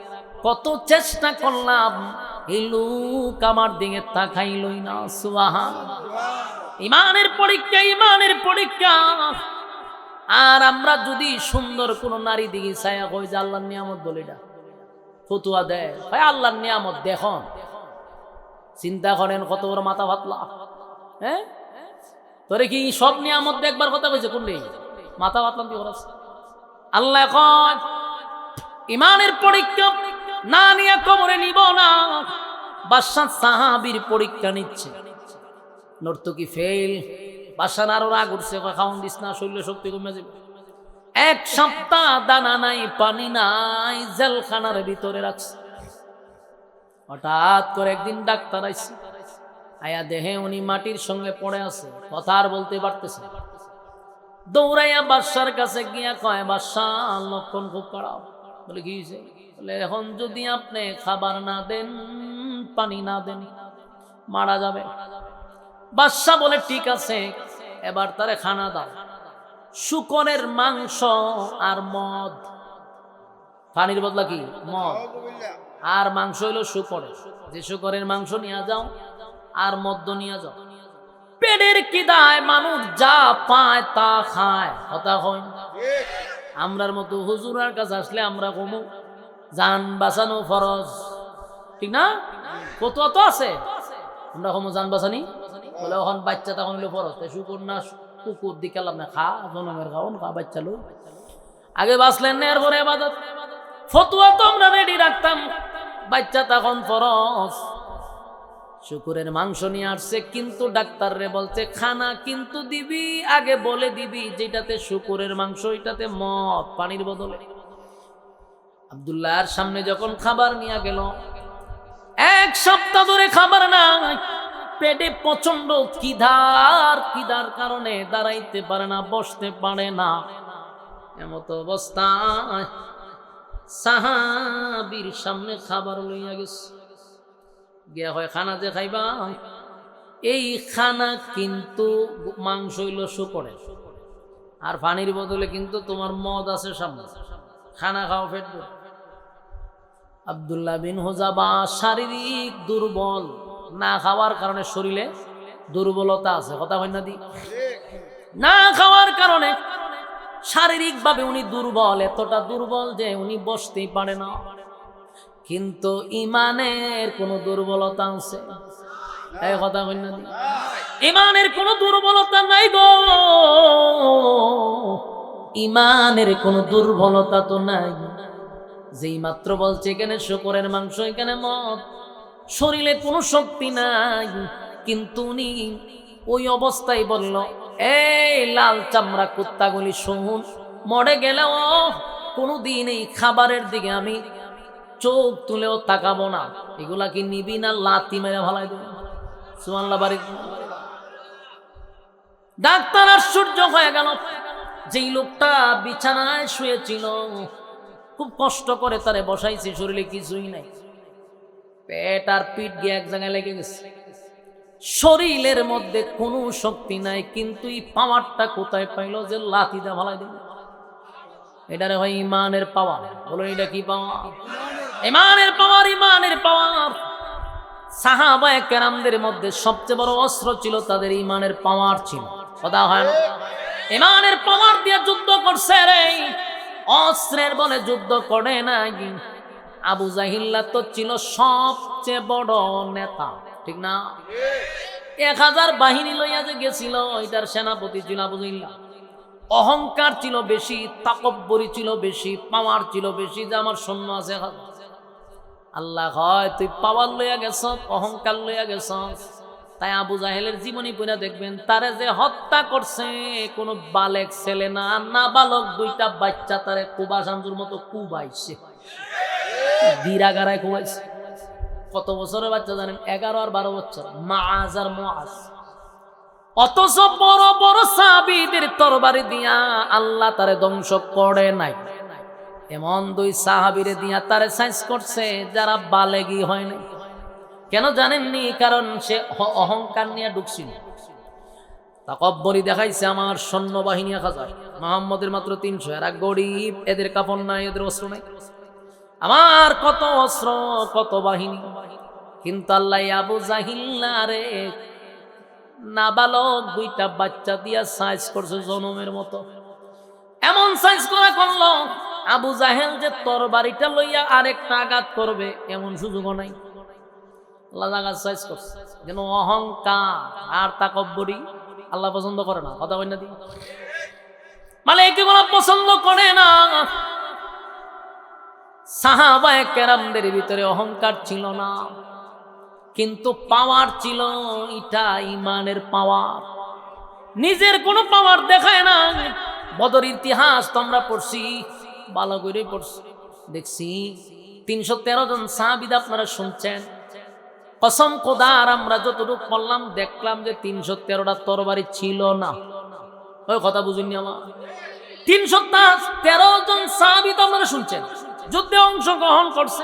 কত চেষ্টা করলাম, এই লোক আমার দিকে তাকাইলই না। সুবহানাল্লাহ, ইমানের পরীক্ষা, ইমানের পরীক্ষা। আর আমরা যদি সুন্দর কোন নারী দিকে ছায়া কই যে আল্লাহর নিয়ামত বলে, এটা ফতুয়া দেয়, ভাই আল্লাহর নিয়ামত দেখুন, চিন্তা করেন কত বড় মাথা ভাতলা। হ্যাঁ, তোরে কি সব নিয়ামত দেখবার কথা কইছে? কোনটি মাথা ভাতলাম কি করাস? আল্লাহ এখন ইমানের পরীক্ষা না নিয়ে কবরে নিব না। বাদশা সাহাবীর পরীক্ষা নিচ্ছে, নর্তকী ফেল। বাদশা আরো রাগ উঠছে, খাওয়ান দিস না, শরীরে শক্তি কমে যাবে। এক সপ্তাহ দানা নাই, পানি নাই, জেলখানার ভিতরে রাখছে। হঠাৎ করে একদিন ডাক্তার আইছে, আয়া দেহে উনি মাটির সঙ্গে পড়ে আছে, কথা আর বলতে পারতেছে। দৌড়াইয়া বাদশার কাছে গিয়া কয়, বাদশা লক্ষণ খুব খারাপ। বলে কি হয়েছে? বলে এখন যদি আপনি খাবার না দেন, পানি না দেন, মারা যাবে। বাদশা বলে ঠিক আছে, এবার তারে খানা দাও। শুকরের মাংস আর মদ, পানির বদলা কি মদ, আর মাংস হইল শুকরের। যে শুকরের মাংস নিয়ে যাও আর মদ্য নিয়ে যাও। পেটের খিদায় মানুষ যা পায় তা খায়, কথা হয়। আমরার মতো হুজুরের কাছে আসলে আমরা কমু জান বাঁচানো ফরজ, ঠিক না? কত তো আছে, আমরা কমু জান বাঁচানি বলে ওখান বাচ্চা তখন হইলো ফরজ। শুকুর না কুকুর দিকে লাভ না, খা জনমের খাওন, খা বাচ্চা লো, আগে বাঁচলেন না এরপরে ইবাদত। ফতুয়া তো আমরা রেডি রাখতাম, বাচ্চা তখন ফরজ। শুকুরের মাংস নিয়ে আসছে, কিন্তু ডাক্তার রে বলছে খানা কিন্তু দিবি, আগে বলে দিবি যেটাতে শুকুরের মাংস ওইটাতে মদ পানির বদলে। আব্দুল্লাহর সামনে যখন খাবার নিয়ে গেল, 1 সপ্তাহ ধরে খাবার নাই, পেটে প্রচন্ড খিদার কারণে দাঁড়াইতে পারে না, বসতে পারে না। এমত অবস্থায় সাহাবীর সামনে খাবার লইয়া গেছে, গিয়া হয় খানা যে খাইবা, এই খানা কিন্তু মাংস হইল শুকরের, আর পানির বদলে কিন্তু তোমার মদ আছে সামনে, খানা খাও পেট ভরে। আব্দুল্লাহ বিন হুযাবা শারীরিক দুর্বল, না খাওয়ার কারণে শরীরে দুর্বলতা আছে, কথা হয় না দি, না খাওয়ার কারণে শারীরিক ভাবে উনি দুর্বল, এতটা দুর্বল যে উনি বসতেই পারে না। কিন্তু ইমানের কোন দুর্বলতা আছে? এই কথা হয় না দি, ইমানের কোন দুর্বলতা নাই গো, ইমানের কোন দুর্বলতা তো নাই। যেই মাত্র বলছে এখানে শুকরের মাংস, এখানে মদ, শরীরে কোনো শক্তি নাই, কিন্তু উনি ওই অবস্থায় বলল, এই লাল চামড়া কুত্তাগুলি শুন, মরে গেলেও কোনোদিন এই খাবারের দিকে আমি চোখ তুলেও তাকাবো না, এগুলা কি নিবি না লাথি মেরে ভালাই দেব? সুবহানাল্লাহ বাড়ি। ডাক্তার আশ্চর্য হয়ে গেল, যেই লোকটা বিছানায় শুয়েছিল, খুব কষ্ট করে তারে বসাইছে, শরীরে কিছুই নাই, পেট আর পিঠ গিয়ে এক জায়গায় লেগে গেছে, শরীরের মধ্যে কোনো শক্তি নাই, কিন্তু এই পাওয়ারটা কোথায় পাইলো যে লাথি দা ভালাই দিল? এটারে হয় ইমানের পাওয়ার। বলো এটা কি পাওয়ার? ইমানের পাওয়ার, ইমানের পাওয়ার। সাহাবায়ে কেরামদের মধ্যে সবচেয়ে বড় অস্ত্র ছিল তাদের ইমানের পাওয়ার ছিল, কথা হয় না? ইমানের পাওয়ার দিয়ে যুদ্ধ করছে রে, অস্ত্রের বলে যুদ্ধ করে নাই। আবু জাহিল্লা তো ছিল সবচেয়ে বড় নেতা, ঠিক না? 1000 বাহিনী লইয়া যে গেছিল, এটার সেনাপতি ছিল আবু জাহিল্লা। অহংকার ছিল বেশি, তাকব্বুরি ছিল বেশি, পাওয়ার ছিল বেশি, যে আমার সৈন্য আছে। আল্লাহ হয় তুই পাওয়ার লইয়া গেছ, অহংকার লইয়া গেছ। তাই আবু জাহেলের জীবনী পড়া দেখবেন, তারে যে হত্যা করছে কোন বালেক ছেলে না, না বালক 2টা বাচ্চা তারে কুবা শামসুর মতো কুবাইছে, গিরাগারায় কুবাইছে। কত বছরের বাচ্চা জানেন? 11 আর 12 বছর, মাআজ আর মুআজ। অথচ বড় বড় সাহাবীদের তরবারি দিয়া আল্লাহ তারে ধ্বংস করে নাই, এমন 2 সাহাবীরে দিয়া তারে সাইজ করছে যারা বালেগী হয় নাই। কেন জানেননি? কারণ সে অহংকার নিয়ে ঢুকছিল, তাকব্বরি দেখাইছে, আমার সৈন্যবাহিনী 1000, মুহাম্মদের মাত্র 300, এরা গরিব, এদের কাফন নাই, এদের অস্ত্র নাই, আমার কত অস্ত্র, কত বাহিনী। কিন্তু আল্লাহ আবু জাহিল্লারে নাবালক 2টা বাচ্চা দিয়া সাইজ করছে জনমের মতো। এমন সাইজ করা করলো, আবু জাহেল যে তরবারিটা লইয়া আরেকটা আঘাত করবে এমন সুযোগও নাই। আল্লাহ আঘাত সাইজ করছে, যেন অহংকার আর তাকব্বুরি আল্লাহ পছন্দ করে না, কথা বল না দি, মানে এগুলো পছন্দ করে না। সাহাবায়ে কেরামদের ভিতরে অহংকার ছিল না, কিন্তু পাওয়ার ছিল, এটা ইমানের পাওয়ার। নিজের কোনো পাওয়ার দেখায় না। বদর ইতিহাস তোমরা পড়ছি, ভালো করে পড়ছি, দেখছি 313 জন সাহাবী আপনারা শুনছেন। কসম খোদার আমরা যতটুকু পড়লাম দেখলাম যে 313টা তরবারি ছিল না। ওই কথা বুঝুননি আমার? 313 জন সাহাবী তো আপনারা শুনছেন যুদ্ধে অংশগ্রহণ করছে,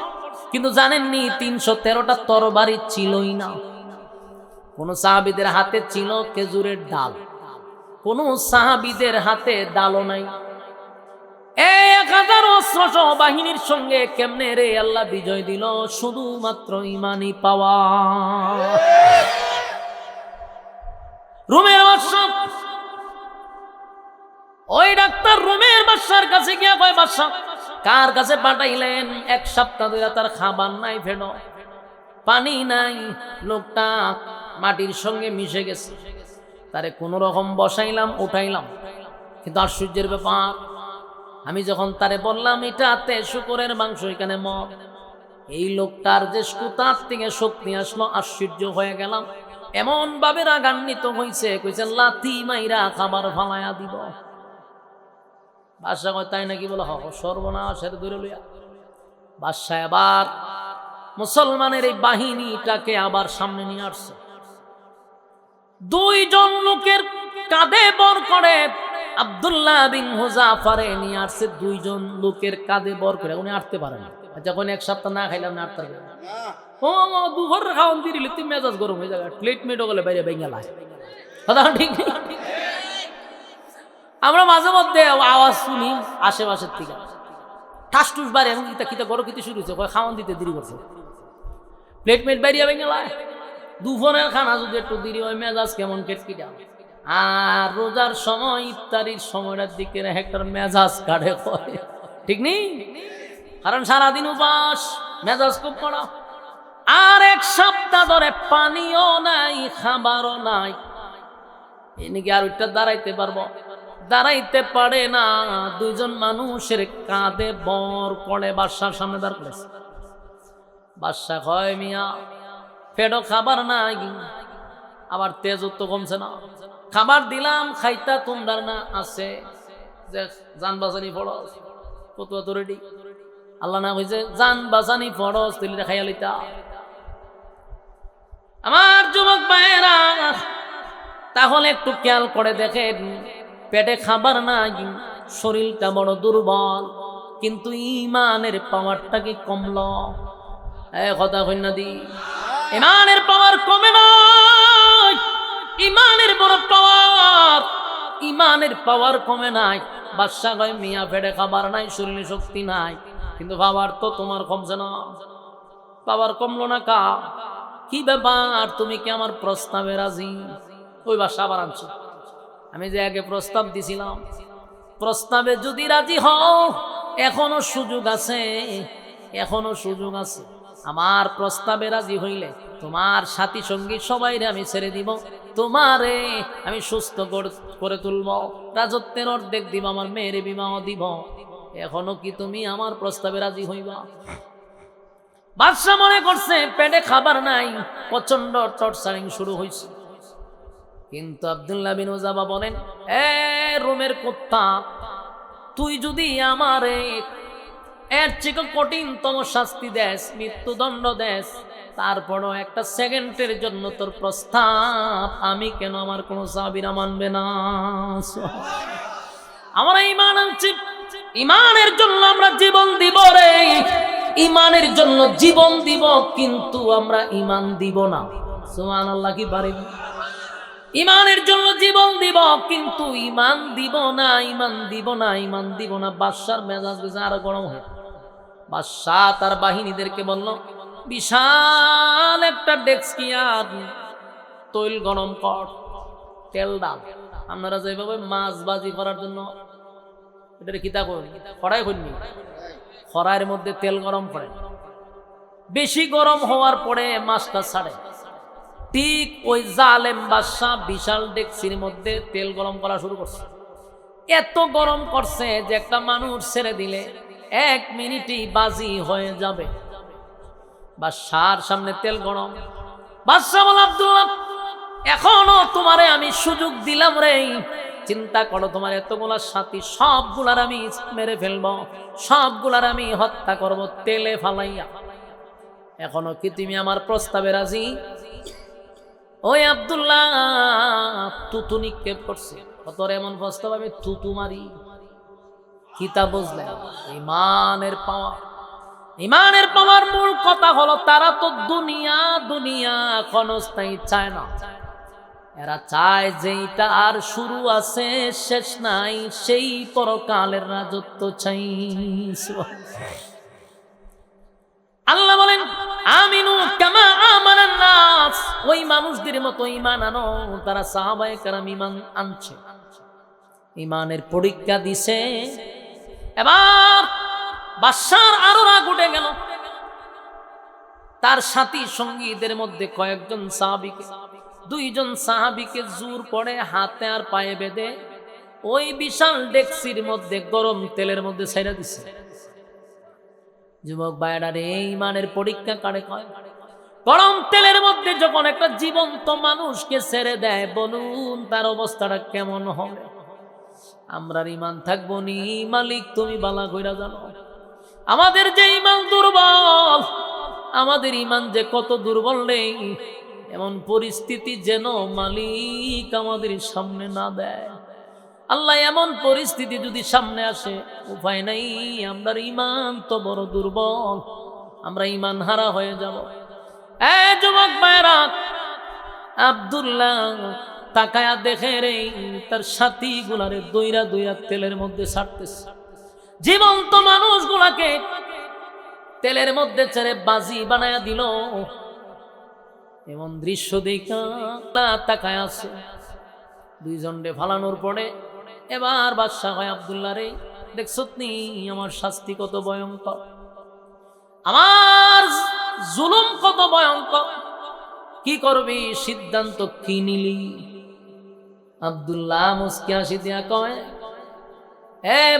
কিন্তু জানেননি 313টা তরবারি ছিলই না। কোন সাহাবীদের হাতে ছিল খেজুরের ডাল, কোন সাহাবীদের হাতে ডালও নাই। 1000 অস্ত্র সহ বাহিনীর সঙ্গে কেমনে রে আল্লাহ বিজয় দিল? শুধুমাত্র ইমানি পাওয়া। রোমের বাদশা ওই ডাক্তার রুমের বাদশার কাছে গিয়া কয়, বাদশা কার কাছে পাঠাইলেন? 1 সপ্তাহ ধরে তার খাবার নাই, ফেনো পানি নাই, লোকটা মাটির সঙ্গে মিশে গেছে। তারে কোন রকম বসাইলাম, উঠাইলাম, কিন্তু আশ্চর্যের ব্যাপার, আমি যখন তারে বললাম এটাতে শুকরের মাংস, এখানে মদ, এই লোকটার যে কোথার থেকে শক্তি আসলো, আশ্চর্য হয়ে গেলাম। এমন ভাবে রাগান্বিত হইছে, কইছে লাথি মাইরা খাবার ফালাইয়া দিব। বাদশা কয় তাই নাকি? বলে হ। সর্বনাশের ধরে লইয়া বাদশা আবার মুসলমানের এই বাহিনীটাকে আবার সামনে নিয়ে আসছে। 2 জন লোকের কাঁধে বর করে আব্দুল্লাহ বিন হুযাফারে নিয়ে আসছে। 2 জন লোকের কাঁধে বর করে, উনি আটতে পারেন না। যখন 1 সপ্তাহ না খাইলাম না, আটতে পারবেন না। ও দুপুর খাওয়ান দিলে তুমি মেজাজ গরম হয়ে যাবে, প্লেট মেটো গেলে বাইরে ভেঙে লাগে, কথা ঠিক নেই? আমরা মাঝে মধ্যে আওয়াজ শুনি আশেপাশের থেকে, ঠাসটুস বাড়ি, এবং কিতা গরম কিতে শুরু হয়েছে, খাওয়ান দিতে দেরি করছে, প্লেট মেট বাইরে ভেঙে লাগে। দুপুরের খানা যদি একটু দেরি হয়, মেজাজ কেমন কেটকিটা। আর রোজার সময়, ইফতারির সময়টার দিকে একটা মেজাজ কাটে, ঠিক নেই? কারণ সারাদিন উপাস, মেজাজ খুব কড়া। আর 1 সপ্তাহ ধরে পানিও নাই, খাবারও নাই, এনেকে আর ওইটা দাঁড়াইতে পারবো? দাঁড়াইতে পারে না। 2 জন মানুষের কাঁধে বর করে বাদশার সামনে দাঁড় করেছে। বাদশা কয়, মিয়া পেটও খাবার নাই, আবার তেজ তো কমছে না, খাবার দিলাম খাইতা তোমরা না, আছে যে জান বাঁচানি ফরজ, কত তো রেডি, আল্লাহ না কইছে জান বাঁচানি ফরজ, তুই খাইয়া লইতা। আমার যুবক ভাইয়েরা, তাহলে একটু খেয়াল করে দেখেন, পেটে খাবার নাই, শরীরটা বড় দুর্বল, কিন্তু ইমানের পাওয়ারটা কি কমল? কথা কইনা দি, ইমানের পাওয়ার কমে নাই, ইমানের বড় পাওয়ার, ইমানের পাওয়ার কমে নাই। বাদশা কয়, মিয়া পেটে খাবার নাই, শরীরে শক্তি নাই, কিন্তু পাওয়ার তো তোমার কমছে না। পাওয়ার কমলো না কা? কি ব্যাপার, তুমি কি আমার প্রস্তাবে রাজি? ওই বাদশা আবার আনছো, আমি যে আগে প্রস্তাব দিছিলাম, প্রস্তাবে যদি রাজি হও, এখনো সুযোগ আছে, এখনো সুযোগ আছে। আমার প্রস্তাবে রাজি হইলে তোমার সাথী সঙ্গী সবাইরে আমি ছেড়ে দিব, তোমারে আমি সুস্থ করে তুলব, রাজত্বের অর্ধেক দিব, আমার মেয়ের বিবাহ দিব। এখনো কি তুমি আমার প্রস্তাবে রাজি হইবা? বাদশা মনে করছে পেটে খাবার নাই, প্রচন্ড টর্চারিং শুরু হয়েছে। কিন্তু আব্দুল্লাহ বিন উযাবা বলেন, এ রোমের কুত্তা, তুই যদি আমারে এর থেকে কঠিনতম শাস্তি দেস, মৃত্যুদণ্ড দেস, তারপরও 1 সেকেন্ডের জন্য তোর প্রস্তাব আমি কেন আমার কোন সাহাবীরা মানবে না? আমরা ঈমান আনছি, ঈমানের জন্য আমরা জীবন দিব রে, ঈমানের জন্য জীবন দিব, কিন্তু আমরা ঈমান দিব না। সুবহানাল্লাহ কি পারেন? ঈমানের জন্য জীবন দিব, কিন্তু ঈমান দিব না, ঈমান দিব না, ঈমান দিব না। বাদশার মেজাজ গেছে আরো গরম হয়ে। বাদশা তার বাহিনীদেরকে বলল, বিশাল একটা ডেস্কিয়ার তৈল গরম কর, তেল ডাল। আপনারা যেভাবে মাছ বাজি করার জন্য এটা কিতা করেন, কড়াই করেননি, কড়াইয়ের মধ্যে তেল গরম করেন, বেশি গরম হওয়ার পরে মাছটা ছাড়ে। ঠিক ওই জালেম বাদশা বিশাল ডেকচির মধ্যে তেল গরম করা শুরু করছে। এত গরম করছে যে একটা মানুষ ছেড়ে দিলে 1 মিনিটই বাজি হয়ে যাবে। বাদশার সামনে তেল গরম। বাদশা বল, আব্দুল্লাহ, এখনো তোমারে আমি সুযোগ দিলাম রে, চিন্তা করো, তোমার এতগুলা সাথী সবগুলার আমি মেরে ফেলবো, সবগুলার আমি হত্যা করব তেলে ফালাইয়া। এখনো কি তুমি আমার প্রস্তাবে রাজি? ওই আব্দুল্লাহ তুতু নিক্ষেপ করছে, তোর এমন প্রস্তাব আমি তুতু মারি। কিতা বুঝলেন? ঈমানের পাওয়ার। ঈমানের পাওয়ার মূল কথা হলো, তারা তো দুনিয়া দুনিয়া ক্ষণস্থায়ী চায় না, এরা চায় যেটা আর শুরু আছে শেষ নাই, সেই পরকালের রাজত্ব চাই। আল্লাহ বলেন, আমিনু কামা আমানান নাস, ওই মানুষদের মতো ঈমান আনো, তারা সাহাবায়ে কেরাম ঈমান আনছে। ইমানের পরীক্ষা দিছে। এবার বাদশার আরো রাগ উঠে গেল। তার সাথী সঙ্গীদের মধ্যে কয়েকজন সাহাবীকে, দুইজন সাহাবীকে জোর করে হাতে আর পায়ে বেঁধে ওই বিশাল ডেকসির মধ্যে গরম তেলের মধ্যে ছেড়ে দিছে। যুবক ভাইরা রে, ইমানের পরীক্ষা কারে কয়? গরম তেলের মধ্যে যখন একটা জীবন্ত মানুষকে ছেড়ে দেয়, বলুন তার অবস্থাটা কেমন হবে? আমরার ইমান থাকবো নি? মালিক তুমি বালা কইরা জানো। আমাদের যে ইমান দুর্বল, আমাদের ইমান যে কত দুর্বল নেই, এমন পরিস্থিতি যেন মালিক আমাদের সামনে না দেয়। আল্লাহ এমন পরিস্থিতি যদি সামনে আসে, উপায় নাই, আমরা ইমান তো বড় দুর্বল, আমরা ইমান হারা হয়ে যাব। যুবক ভাইরা, আব্দুল্লাহ তাকায়া দেখে রে তার সাথী গুলারে দইরা দইরা তেলের মধ্যে ছাড়তেছে। জীবন্ত মানুষগুলাকে তেলের মধ্যে ছেড়ে বাজি বানায়া দিল। এমন দৃশ্য দেখা তাকায় আছে। দুইজনরে ফালানোর পরে এবার বাদশা হয়, আব্দুল্লাহ রে দেখছত নি আমার শাস্তি কত ভয়ঙ্কর, আমার জুলুম কত ভয়ঙ্কর, কি করবি, সিদ্ধান্ত কি নিলি? আব্দুল্লাহ মুস্কি হাসি দিয়া কয়,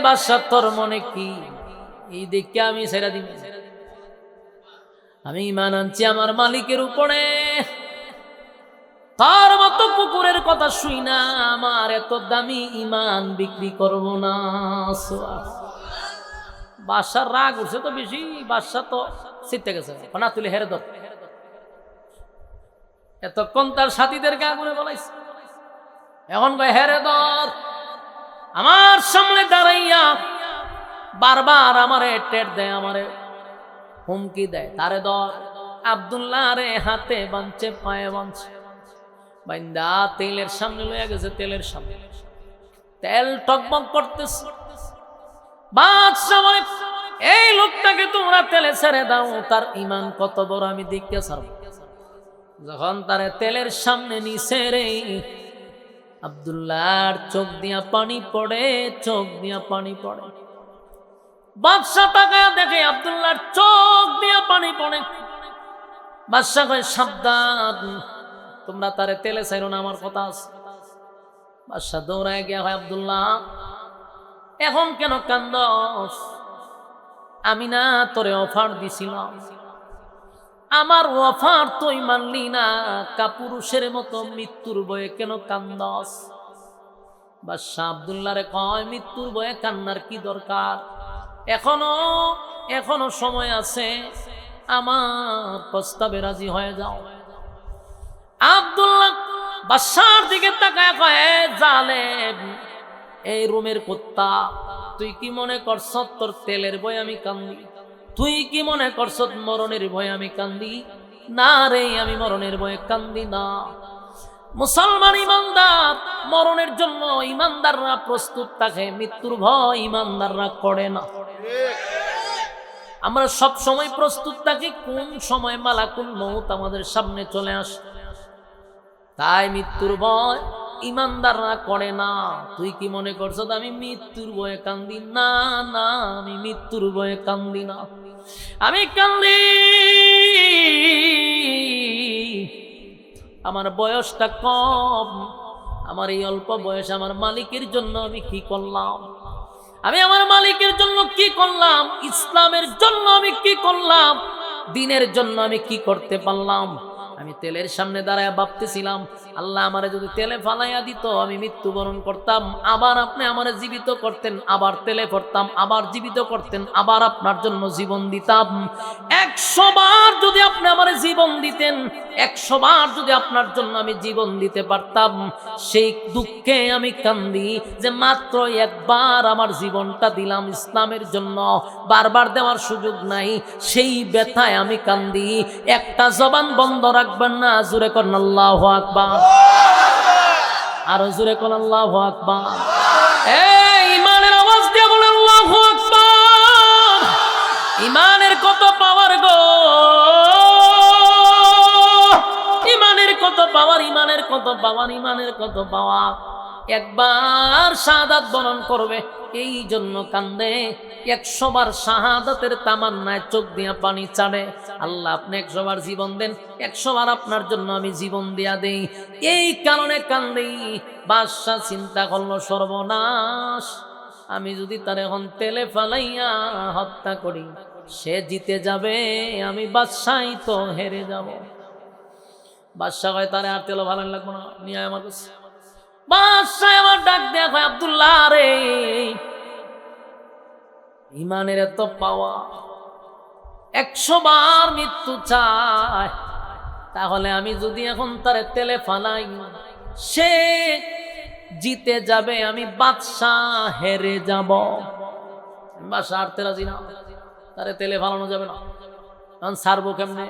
বাদশা তোর মনে কি? এই দেখে আমি ছেড়ে দিব? আমি ঈমান আনছি আমার মালিকের উপরে। তার মতো কুকুরের কথা শুই না আমার এত দামি ঈমান বিক্রি করব না। বাদশার রাগ উঠছে তো বেশি, বাদশা তো চিত্তে গেছে, না তুলে হেরে ধর। এতক্ষণ তার সাথীদেরকে আগুনে বলাইছে, এখন কয় হেরে ধর। আমার সামনে দাঁড়াইয়া বারবার আমারে টের দেয়, আমারে হুমকি দেয়, তারে ধর। আব্দুল্লাহ রে হাতে বাঁধছে, পায়ে বাঁধছে, বাইন্দা তেলের সামনে লইয়া গেছে। তেলের সামনে তেল টকবক করতেছে। বাদশা বলে, এই লোকটাকে তোমরা তেলে ছেড়ে দাও, তার ঈমান কত বড় আমি দেখতে ছাড়ব। যখন তারে তেলের সামনে নিছে রে, আব্দুল্লাহর চোখ দিয়া পানি পড়ে, চোখ দিয়া পানি পড়ে। বাদশা তাকায়া দেখে আব্দুল্লাহর চোখ দিয়া পানি পড়ে। বাদশা কয়, সাবধান, তোমরা তারে তেলে ছাইরো না, আমার কথা আছে। বাদশা দৌড়ায় গিয়া হয়, আব্দুল্লাহ এখন কেন কান্দস? আমি না তোরে অফার দিছিলাম, আমার অফার তুই মানলি না, কাপুরুষের মতো মৃত্যুর ভয়ে কেন কান্দস? বাদশা আব্দুল্লাহ রে কয়, মৃত্যুর ভয়ে কান্নার কি দরকার? এখনো সময় আছে, আমার প্রস্তাবে রাজি হয়ে যাও। আব্দুল্লাহ বাদশার দিকে তাকায় কয়, জালেম, এই রুমের কুত্তা, তুই কি মনে করছ তোর তেলের ভয়ে আমি কান্দি? তুই কি মনে করছ মরণের ভয়ে আমি কান্দি? না রে, আমি মরণের ভয়ে কান্দি না। মুসলমান ইমানদার মরণের জন্য ইমানদাররা প্রস্তুত থাকে, মৃত্যুর ভয় ইমানদাররা করে না। আমরা সব সময় প্রস্তুত থাকি, কোন সময় মালাকুল মউত আমাদের সামনে চলে আসে। তাই মৃত্যুর ভয় ইমানদাররা করে না। তুই কি মনে করছ আমি মৃত্যুর ভয়ে কান্দি? না না, আমি মৃত্যুর ভয়ে কান্দি না, আমি কান্দি আমার বয়সটা কম, আমার এই অল্প বয়স আমার মালিকের জন্য আমি কি করলাম, আমি আমার মালিকের জন্য কি করলাম, ইসলামের জন্য আমি কি করলাম, দিনের জন্য আমি কি করতে পারলাম। আমি তেলের সামনে দাঁড়ায় ভাবতেছিলাম, আল্লাহ আমারে যদি তেলে ফালাইয়া দিত আমি মৃত্যুবরণ করতাম, আবার আপনি আমারে জীবিত করতেন, আবার তেলে পড়তাম, আবার জীবিত করতেন, আবার আপনার জন্য জীবন দিতাম। 100 বার যদি আপনি আমারে জীবন দিতেন, 100 বার যদি আপনার জন্য আমি জীবন দিতে পারতাম, সেই দুঃখে আমি কান্দি যে মাত্র একবার আমার জীবনটা দিলাম ইসলামের জন্য, বারবার দেওয়ার সুযোগ নাই, সেই ব্যথায় আমি কান্দি। একটা জবান বন্ধ রাখবেন না, জোরে করুন আল্লাহু আকবার, আরো জোরে করুন আল্লাহু আকবার। ঈমানের আওয়াজ দিয়ে বলেন আল্লাহু আকবার। ঈমানের কত পাওয়ার গো, ঈমানের কত পাওয়ার, ঈমানের কত পাওয়ার, ঈমানের কত পাওয়ার। একবার শাহাদাত বরণ করবে, এই জন্য কান্দে। 100 বার শাহাদাতের তামান্নায় চোখ দিয়া পানি ছাড়ে। আল্লাহ আপনি 100 বার জীবন দেন, 100 বার আপনার জন্য আমি জীবন দিয়া দেই, এই কারণে কান্দি। বাদশা চিন্তা করলো, সর্বনাশ, আমি যদি তার এখন তেলে ফালাইয়া হত্যা করি, সে জিতে যাবে, আমি বাদশাই তো হেরে যাব। বাদশা কয় তারে আর তেলে ফালাইন লাগবো না, নিয়ে আয় আমার কাছে। বাদশাহ আমার ডাক দেয়া কয়, আব্দুল্লাহ রে, ইমানের এত পাওয়া, 100 বার মৃত্যু চায়, তাহলে আমি যদি এখন তারে তেলে ফালাই, সে জিতে যাবে, আমি বাদশাহ হেরে যাব। বাদশাহ আর রাজি না, তারে তেলে ফালানো যাবে না। কারণ ছাড়বো কেমনে,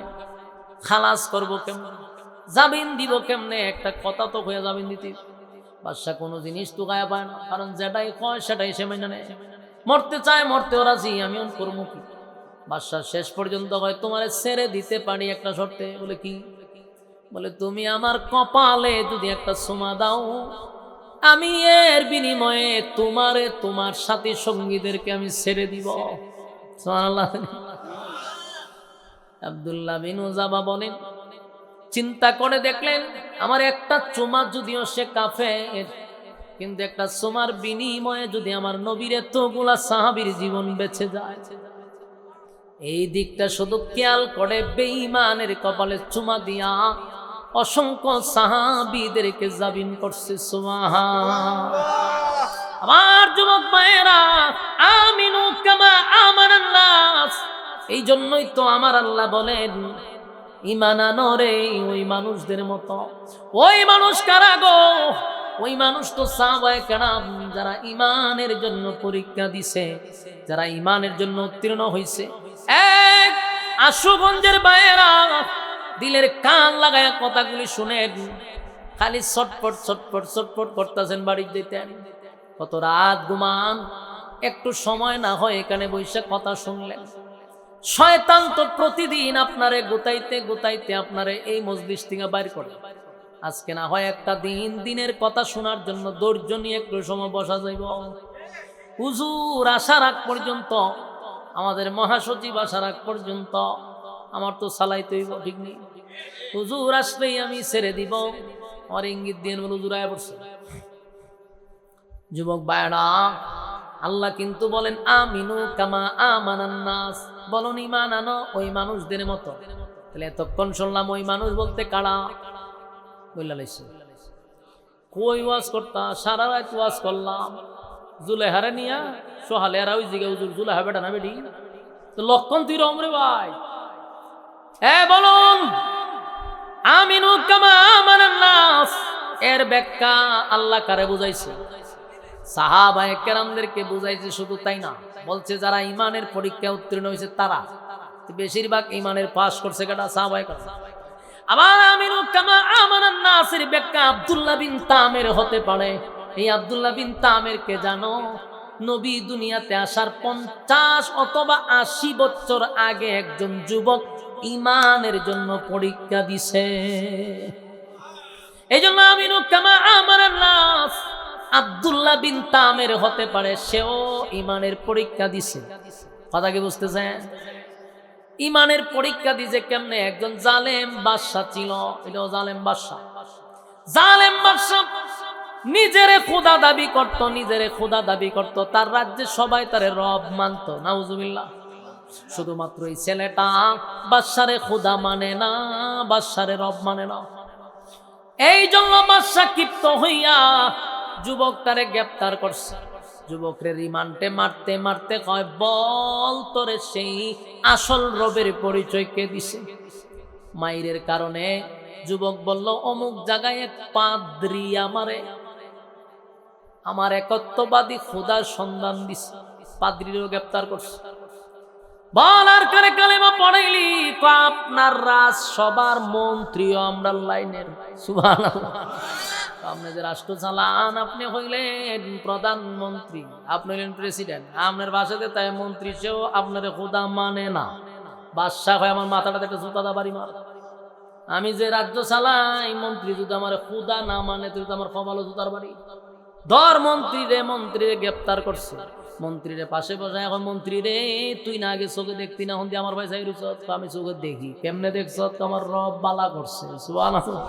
খালাস করবো কেমনে, জামিন দিব কেমনে, একটা কথা তো হয়ে জামিন দিতে। বাদশা কোনো জিনিস তো গায়ে পায় না, কারণ যেটাই কয় সেটাই সে মেনে নেয়। মরতে চায়, মরতেও রাজি, আমি অন করবো কি। বাদশা শেষ পর্যন্ত কয়, তোমারে ছেড়ে দিতে পারি একটা শর্তে। বলে কি? বলে তুমি আমার কপালে যদি একটা চুমা দাও, আমি এর বিনিময়ে তোমারে তোমার সাথী সঙ্গীদেরকে আমি ছেড়ে দিব। সুবহানাল্লাহ। আব্দুল্লাহ বিন উযাবা বলেন, চিন্তা করে দেখলেন, আমার একটা চুমা, যদিও সে কাফের, কিন্তু একটা চুমার বিনিময়ে যদি আমার নবীর এতগুলা সাহাবীর জীবন বেঁচে যায়, এই দিকটা শুধু খেয়াল করে বেঈমানের কপালে চুমা দিয়া অসংখ্য সাহাবীদেরকে জামিন করছে। সুবহানাল্লাহ। আমার যুবক ভাইয়েরা, আমিনু কামা আমানান নাস। এই জন্যই তো আমার আল্লাহ বলেন, ঈমান আনো রে ওই মানুষদের মতো। ওই মানুষ কারা গো? ওই মানুষ তো সাহাবায়ে কেরাম, যারা ঈমানের জন্য পরীক্ষা দিছে, যারা ঈমানের জন্য উত্তীর্ণ হইছে। এক আশুগঞ্জের ভাইয়েরা, দিলের কান লাগায়া কথাগুলি শুনেন, খালি ছটপট ছটপট ছটপট করতেছেন বাড়ি যেতেন। কত রাত ঘুমান, একটু সময় না হয় এখানে বসে কথা শুনলেন। শয়তান তো প্রতিদিন আপনারে গোতাইতে গোতাইতে আপনারে এই মজলিস থেকে বাইর করে। আজকে না হয় একটা দিন, দিনের কথা শোনার জন্য ধৈর্য নিয়ে একটু সময় বসা যাইব। হুজুর আসার আগ পর্যন্ত, আমাদের মহাসচিব আসার আগ পর্যন্ত আমার তো চালাইতে হইব, ঠিক নেই? হুজুর আসলেই আমি ছেড়ে দিব। আমার ইঙ্গিত দিয়ে বলে হুজুর আয়া পড়ছে। যুবক ভাইরা, আল্লাহ কিন্তু বলেন, আমিনু কামা আমানান নাস, বলুন ঈমান আনো ওই মানুষদের মতো। তাহলে এতক্ষণ শুনলাম ওই মানুষ বলতে কারা? বললা লাইছে কই ওয়াজ করতা, সারা রাত ওয়াজ করলাম, জুলেহারে নিয়া সোহালে আর ওই জিগে হুজুর জুলেহা বেটা না বেটি, তো লক্ষণ তুই রমরে ভাই। বলুন আমিনু কামা আমানান নাস, এর ব্যাখ্যা আল্লাহ কারে বুঝাইছে? সাহাবায়ে কেরামদেরকে বুঝাইছে। শুধু তাই না, বলছে যারা ঈমানের পরীক্ষা উত্তীর্ণ হয়েছে তারা। বেশিরভাগ ঈমানের পাস করছে কারা? সাহাবায়ে কেরাম। আবার আমিনু কামা আমানান নাসের ব্যাখ্যা আব্দুল্লাহ বিন তামের হতে পারে। এই আব্দুল্লাহ বিন তামের কে জানো? নবী দুনিয়াতে আসার 50 অথবা 80 বছর আগে একজন যুবক ঈমানের জন্য পরীক্ষা দিছে। এই জন্য আমিনু কামা আমানান নাস আব্দুল্লাহ বিন তামের হতে পারে, সেও ঈমানের পরীক্ষা দিছে। কথা কি বুঝতেছেন? ঈমানের পরীক্ষা দিছে কেমনে? একজন জালেম বাদশা ছিল, এটাও জালেম বাদশা। জালেম বাদশা নিজেরে খোদা দাবি করত, নিজেরে খোদা দাবি করত। তার রাজ্যে সবাই তারে রব মানত। নাউজুবিল্লাহ। শুধুমাত্র এই ছেলেটা বাদশারে খোদা মানে না, বাদশারে রব মানে না। এই জন্য বাদশা ক্ষিপ্ত হইয়া যুবকটারে গ্রেফতার করছে। যুবকরে রিমান্ডে মারতে মারতে কয়, বল তোরে সেই আসল রবের পরিচয় কে দিছে? মাইরের কারণে যুবক বলল, অমুক জায়গায় এক পাদ্রী আমার একত্ববাদী খোদার সন্ধান দিছে। পাদ্রীরও গ্রেফতার করছে। বল আর কারে কালেমা পড়াইলি? আপনার রাজ সবার মন্ত্রীও আমরা লাইনের। সুবহানাল্লাহ। আপনি যে রাষ্ট্র চালান, আপনি হইলেন প্রধানমন্ত্রী, আপনি হইলেন প্রেসিডেন্ট, আপনার বাসাতে তাই মন্ত্রী সেও আপনার খোদা মানে না। বাদশা হয় আমার মাথাটাতে একটা জুতা দা বাড়ি মার। আমি যে রাজ্য চালাই, মন্ত্রী যদি আমার খোদা না মানে, তুই তো আমার কপালও জুতার বাড়ি। ধর মন্ত্রী রে গ্রেপ্তার করছে। মন্ত্রীরে পাশে বসে, এখন মন্ত্রী রে তুই না আগে চোখে দেখতি না, হন্দি আমার ভাই চাই রুচ, আমি চোখে দেখি। কেমনে দেখছ? আমার রব বালা করছে। সুবহানাল্লাহ।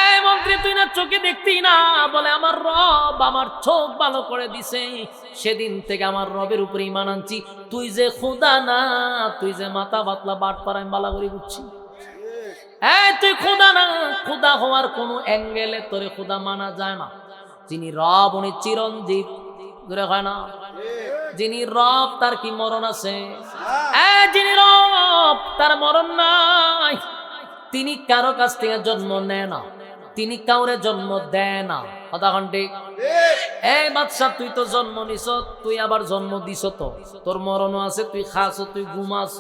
এই মন্ত্রী তুই না চোখে দেখতি না? বলে আমার রব আমার চোখ ভালো করে দিছে, সেদিন থেকে আমার রবের উপরে ঈমান আনছি। তুই যে খোদা না, তুই যে মাথা বাতলা বাট পার, আমি বালা করে বুঝছি। এই তুই খোদা না, খোদা হওয়ার কোনো অ্যাঙ্গেলে তোরে খোদা মানা যায় না। যিনি রব উনি চিরঞ্জীব, দূরে হয় না। যিনি রব তার কি মরণ আছে? যিনি রব তার মরণ নাই। তিনি কারো কাছ থেকে জন্ম নেয় না, তিনি কাউরে জন্ম দেয় না। কথা ঠিক? এই বাদশা তুই তো জন্ম নিছ, তুই আবার জন্ম দিছ, তো তোর মরণও আছে। তুই খাস, তুই ঘুমাস,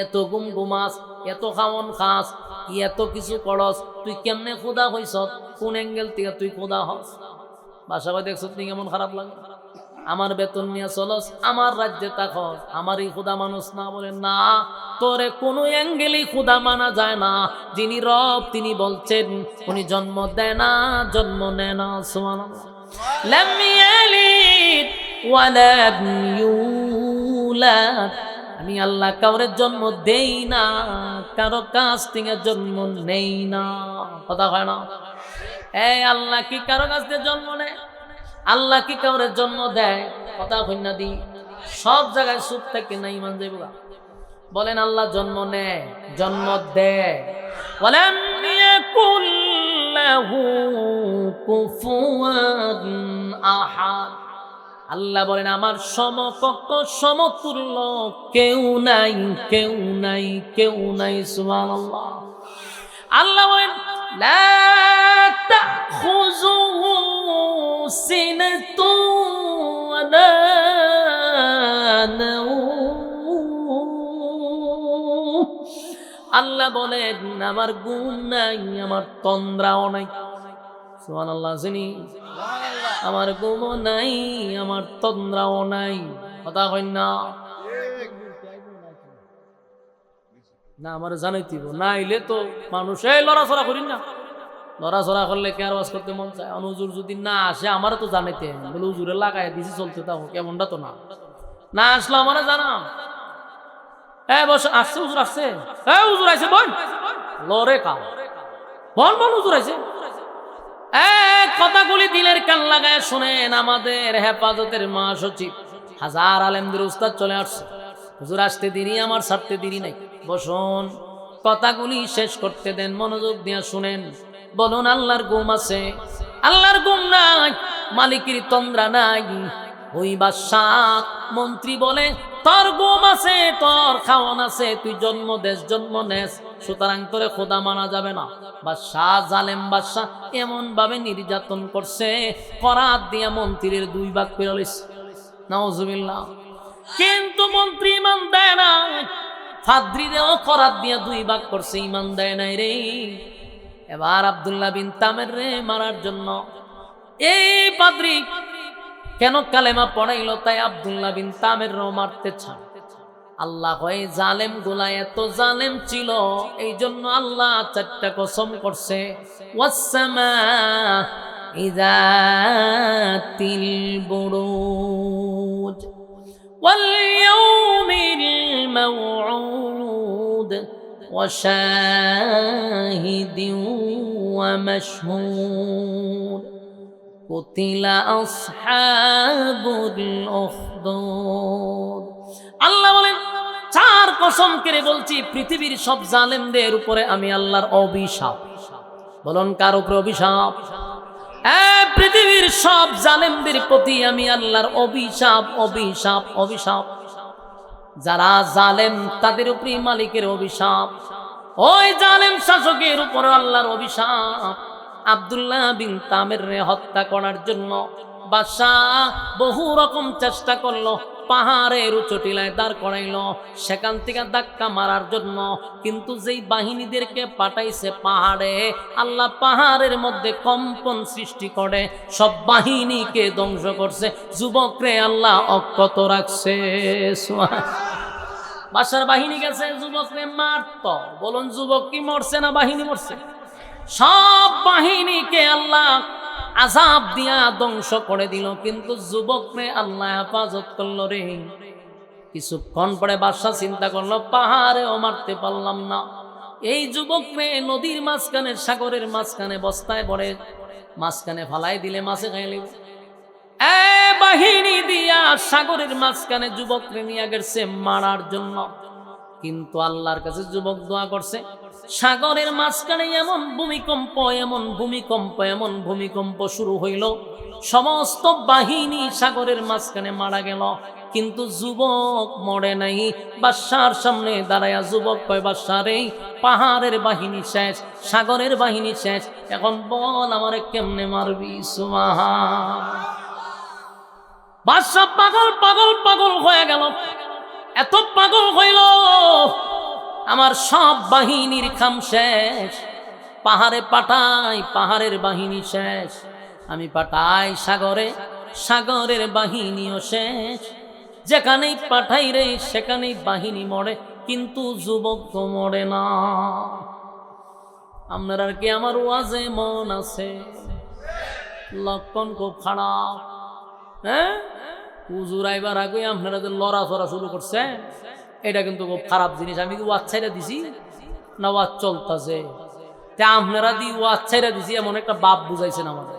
এত ঘুমাস, এত খাওয়ন খাস, এত কিছু করস, তুই কেমনে খোদা হইছ? কোন অ্যাঙ্গেল থেকে তুই খোদা হস? বাসা ভাই দেখছ তুই কেমন খারাপ লাগে? আমার বেতন নিয়ে চলস, আমার রাজ্যে থাকস, আমারই খোদা মানুষ না? বলে না, তোরে কোনো অ্যাঙ্গেলই খোদা মানা যায় না। যিনি রব তিনি বলছেন উনি জন্ম দেয় না, জন্ম নেয় না। সুবহানাল্লাহ। লাম ইয়ালিদ ওয়া লাম ইউলাদ, আমি আল্লাহ কাউরে জন্ম দেই না, কারো কাছ থেকে জন্ম নেই না। কথা হয় না? এই আল্লাহ কি কারো কাছ থেকে জন্ম নেয়? আল্লাহ কি কাউরে জন্ম দেয়? কথা কইনা দি সব জায়গায় সুখ থাকে না, ইমান যাইব। বলেন আল্লাহ জন্ম নেয়, জন্ম দেয়। ওয়ালাম ইয়াকুল লাহু কুফুয়ান আহাদ, আল্লাহ বলেন আমার সমকক্ষ সমতুল্য কেউ নাই, কেউ নাই, কেউ নাই। সুবহানাল্লাহ। আল্লাহ বলেন লা তাখুযুহু সিনাতুন ওয়ালা নাওম, আল্লাহ বলেন আমার ঘুম নাই, আমার তন্দ্রাও নাই। সুবহানাল্লাহ। জানি আমার ঘুমও নাই, আমার তন্দ্রাও নাই। কথা কই না? না আমার জানাইতিব না, আইলে তো মানুষ এই লড়াচড়া করি না। লড়াচড়া করলে কে আর ওয়াজ করতে মন চায়? হুজুর যদি না আসে আমারও তো জানাইতে, বলে হুজুরে লাগাই দিছি চলতে, থাকো কেমনটা তো না। না আসলো আমারে জানাম। বস আসছে, হুজুর আসছে, হুজুর আইছে, বল লরে কা বল বল হুজুর আইছে। কথাগুলি দিলের কান লাগায় শুনেন। আমাদের হেফাজতের মহাসচিব হাজার আলেমদের উস্তাদ চলে আসছে। হুজুর আসতে দেরি, আমার ছাড়তে দেরি নাই। বসুন, কথাগুলি শেষ করতে দেন, মনোযোগ দিয়ে শুনেন। বলুন আল্লাহর ঘুম আছে? আল্লাহর ঘুম নাই, মালিকের তন্দ্রা নাই। ওই বাদশাহ মন্ত্রী বলে তোর ঘুম আছে, তোর খাওয়ান আছে, তুই জন্ম দেশ, জন্ম নেস, সুতরাং তোরে খোদা মানা যাবে না। বাদশাহ, জালেম বাদশাহ এমন ভাবে নির্যাতন করছে, করাত দিয়া মন্ত্রীর 2 ভাগ করে লইছে। নাউজুবিল্লাহ। কিন্তু মন্ত্রী ইমান দেয় না, ফাদ্রিরেও করাত দিয়া 2 ভাগ করছে, ইমান দেয় নাই রে। এবার আব্দুল্লাহ বিন তামের রে মারার জন্য এই পাদ্রী কেন কালেমা পড়াইল, তাই আব্দুল্লাহ বিন তামের রে মারতে চান। আল্লাহ কয় জালেম গুলা এত জালেম ছিল, এই জন্য আল্লাহ 4টা কসম করছে। ওয়াসসামা ইযাতিল বুরুজ ওয়াল ইয়াউমিল মাউউদ ওয়া শাহিদিন ওয়া মাশহুদ কুতিলা আসহাবুল উখদুদ। আল্লাহ বলেন 4 কসম করে বলছি, পৃথিবীর সব জালেমদের উপরে আমি আল্লাহর অভিশাপ। বলুন কার উপরে অভিশাপ? পৃথিবীর সব জালেমদের প্রতি আমি আল্লাহর অভিশাপ, অভিশাপ, অভিশাপ। যারা জালেম তাদের উপরে মালিকের অভিশাপ, ওই জালেম শাসকের উপরে আল্লাহর অভিশাপ। আব্দুল্লাহ বিন তামের রে হত্যা করার জন্য বাদশাহ বহু রকম চেষ্টা করলো, পাহাড়ের উঁচুটিলায় দাঁড় করাইল, সেখান থেকে ধাক্কা মারার জন্য। কিন্তু যেই বাহিনীদেরকে পাঠাইছে পাহাড়ে, আল্লাহ পাহাড়ের মধ্যে কম্পন সৃষ্টি করে সব বাহিনীকে ধ্বংস করছে। যুবকরে আল্লাহ অক্ষত রাখছে। বাদশার বাহিনী গেছে, যুবকরে মারত। বলুন যুবক কি মরছে না বাহিনী মরছে? সব বাহিনীকে আল্লাহ আযাব দিয়া ধ্বংস করে দিল, কিন্তু যুবকরে আল্লাহ হেফাজত করল রে। কিছুক্ষণ পরে বাদশা চিন্তা করলো, পাহাড়েও মারতে পারলাম না, এই যুবকরে নদীর মাঝখানে, সাগরের মাঝখানে বস্তায় ভরে মাঝখানে ফালাই দিলে মাছে খাইলে। বাহিনী দিয়া সাগরের মাঝখানে যুবকরে নিয়ে গেছে মারার জন্য, কিন্তু আল্লাহর কাছে যুবক দোয়া করছে, সাগরের মাঝখানে এমন ভূমিকম্প, এমন ভূমিকম্প, এমন ভূমিকম্প শুরু হইল, সমস্ত বাহিনী সাগরের মাঝখানে মারা গেল, কিন্তু যুবক মরে নাই। বাদশার সামনে দাঁড়ায়া যুবক কয়, বাদশা রে, পাহাড়ের বাহিনী শেষ, সাগরের বাহিনী শেষ, এখন বল আমারে কেমনে মারবি? সুবহান। বাদশা পাগল পাগল পাগল হয়ে গেল, এত পাগল হইল, আমার সব বাহিনীর খাম শেষ, পাহাড়ে পাঠাই, পাহাড়ের বাহিনী শেষ, আমি পাঠাই সাগরে, সাগরের বাহিনীও শেষ, যেখানেই পাঠাই রে সেখানেই বাহিনী মরে, কিন্তু যুবক তো মরে না। আপনার কি আমার ওয়াজে মন আছে? লক্ষণ খুব খারাপ। হ্যাঁ, হুজুর আইবার আগে আপনারা যে লড়াচড়া শুরু করছে, এটা কিন্তু খুব খারাপ জিনিস। আমি কি ওয়াজ ছাইরা দিছি না ওয়াজ চলতেছে? আপনারা দি ওয়াজ ছাইরা দিছি এমন একটা বাপ বুঝাইছেন আমাদের।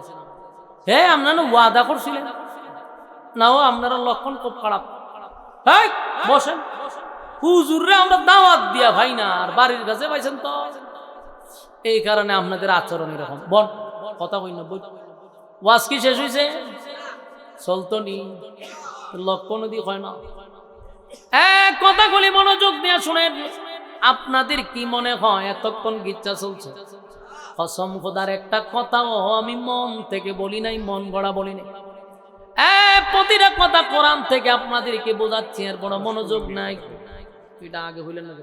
হ্যাঁ, আপনারা ওয়াদা করছিলেন না, ও আপনারা লক্ষণ খুব খারাপ। হ্যাঁ, বসেন, হুজুররে আমরা দাওয়াত দিয়া ভাই না, আর বাড়ির কাছে পাইছেন তো, এই কারণে আপনাদের আচরণ এরকম। বল, কথা কই না, বই। ওয়াজ কি শেষ হয়েছে? চলতো নি, লক্ষণ দিয়ে হয় না। কথাগুলি মনোযোগ দিয়ে শুনেন। আপনাদের কি মনে হয় এতক্ষণ গিচ্ছা চলছে? কসম খোদার একটা কথাও আমি মন থেকে বলি নাই, মন গড়া বলি নাই। প্রতিটা কথা কোরআন থেকে আপনাদেরকে বোঝাচ্ছি, আর বড় মনোযোগ নাই। এটা আগে হইলেন না,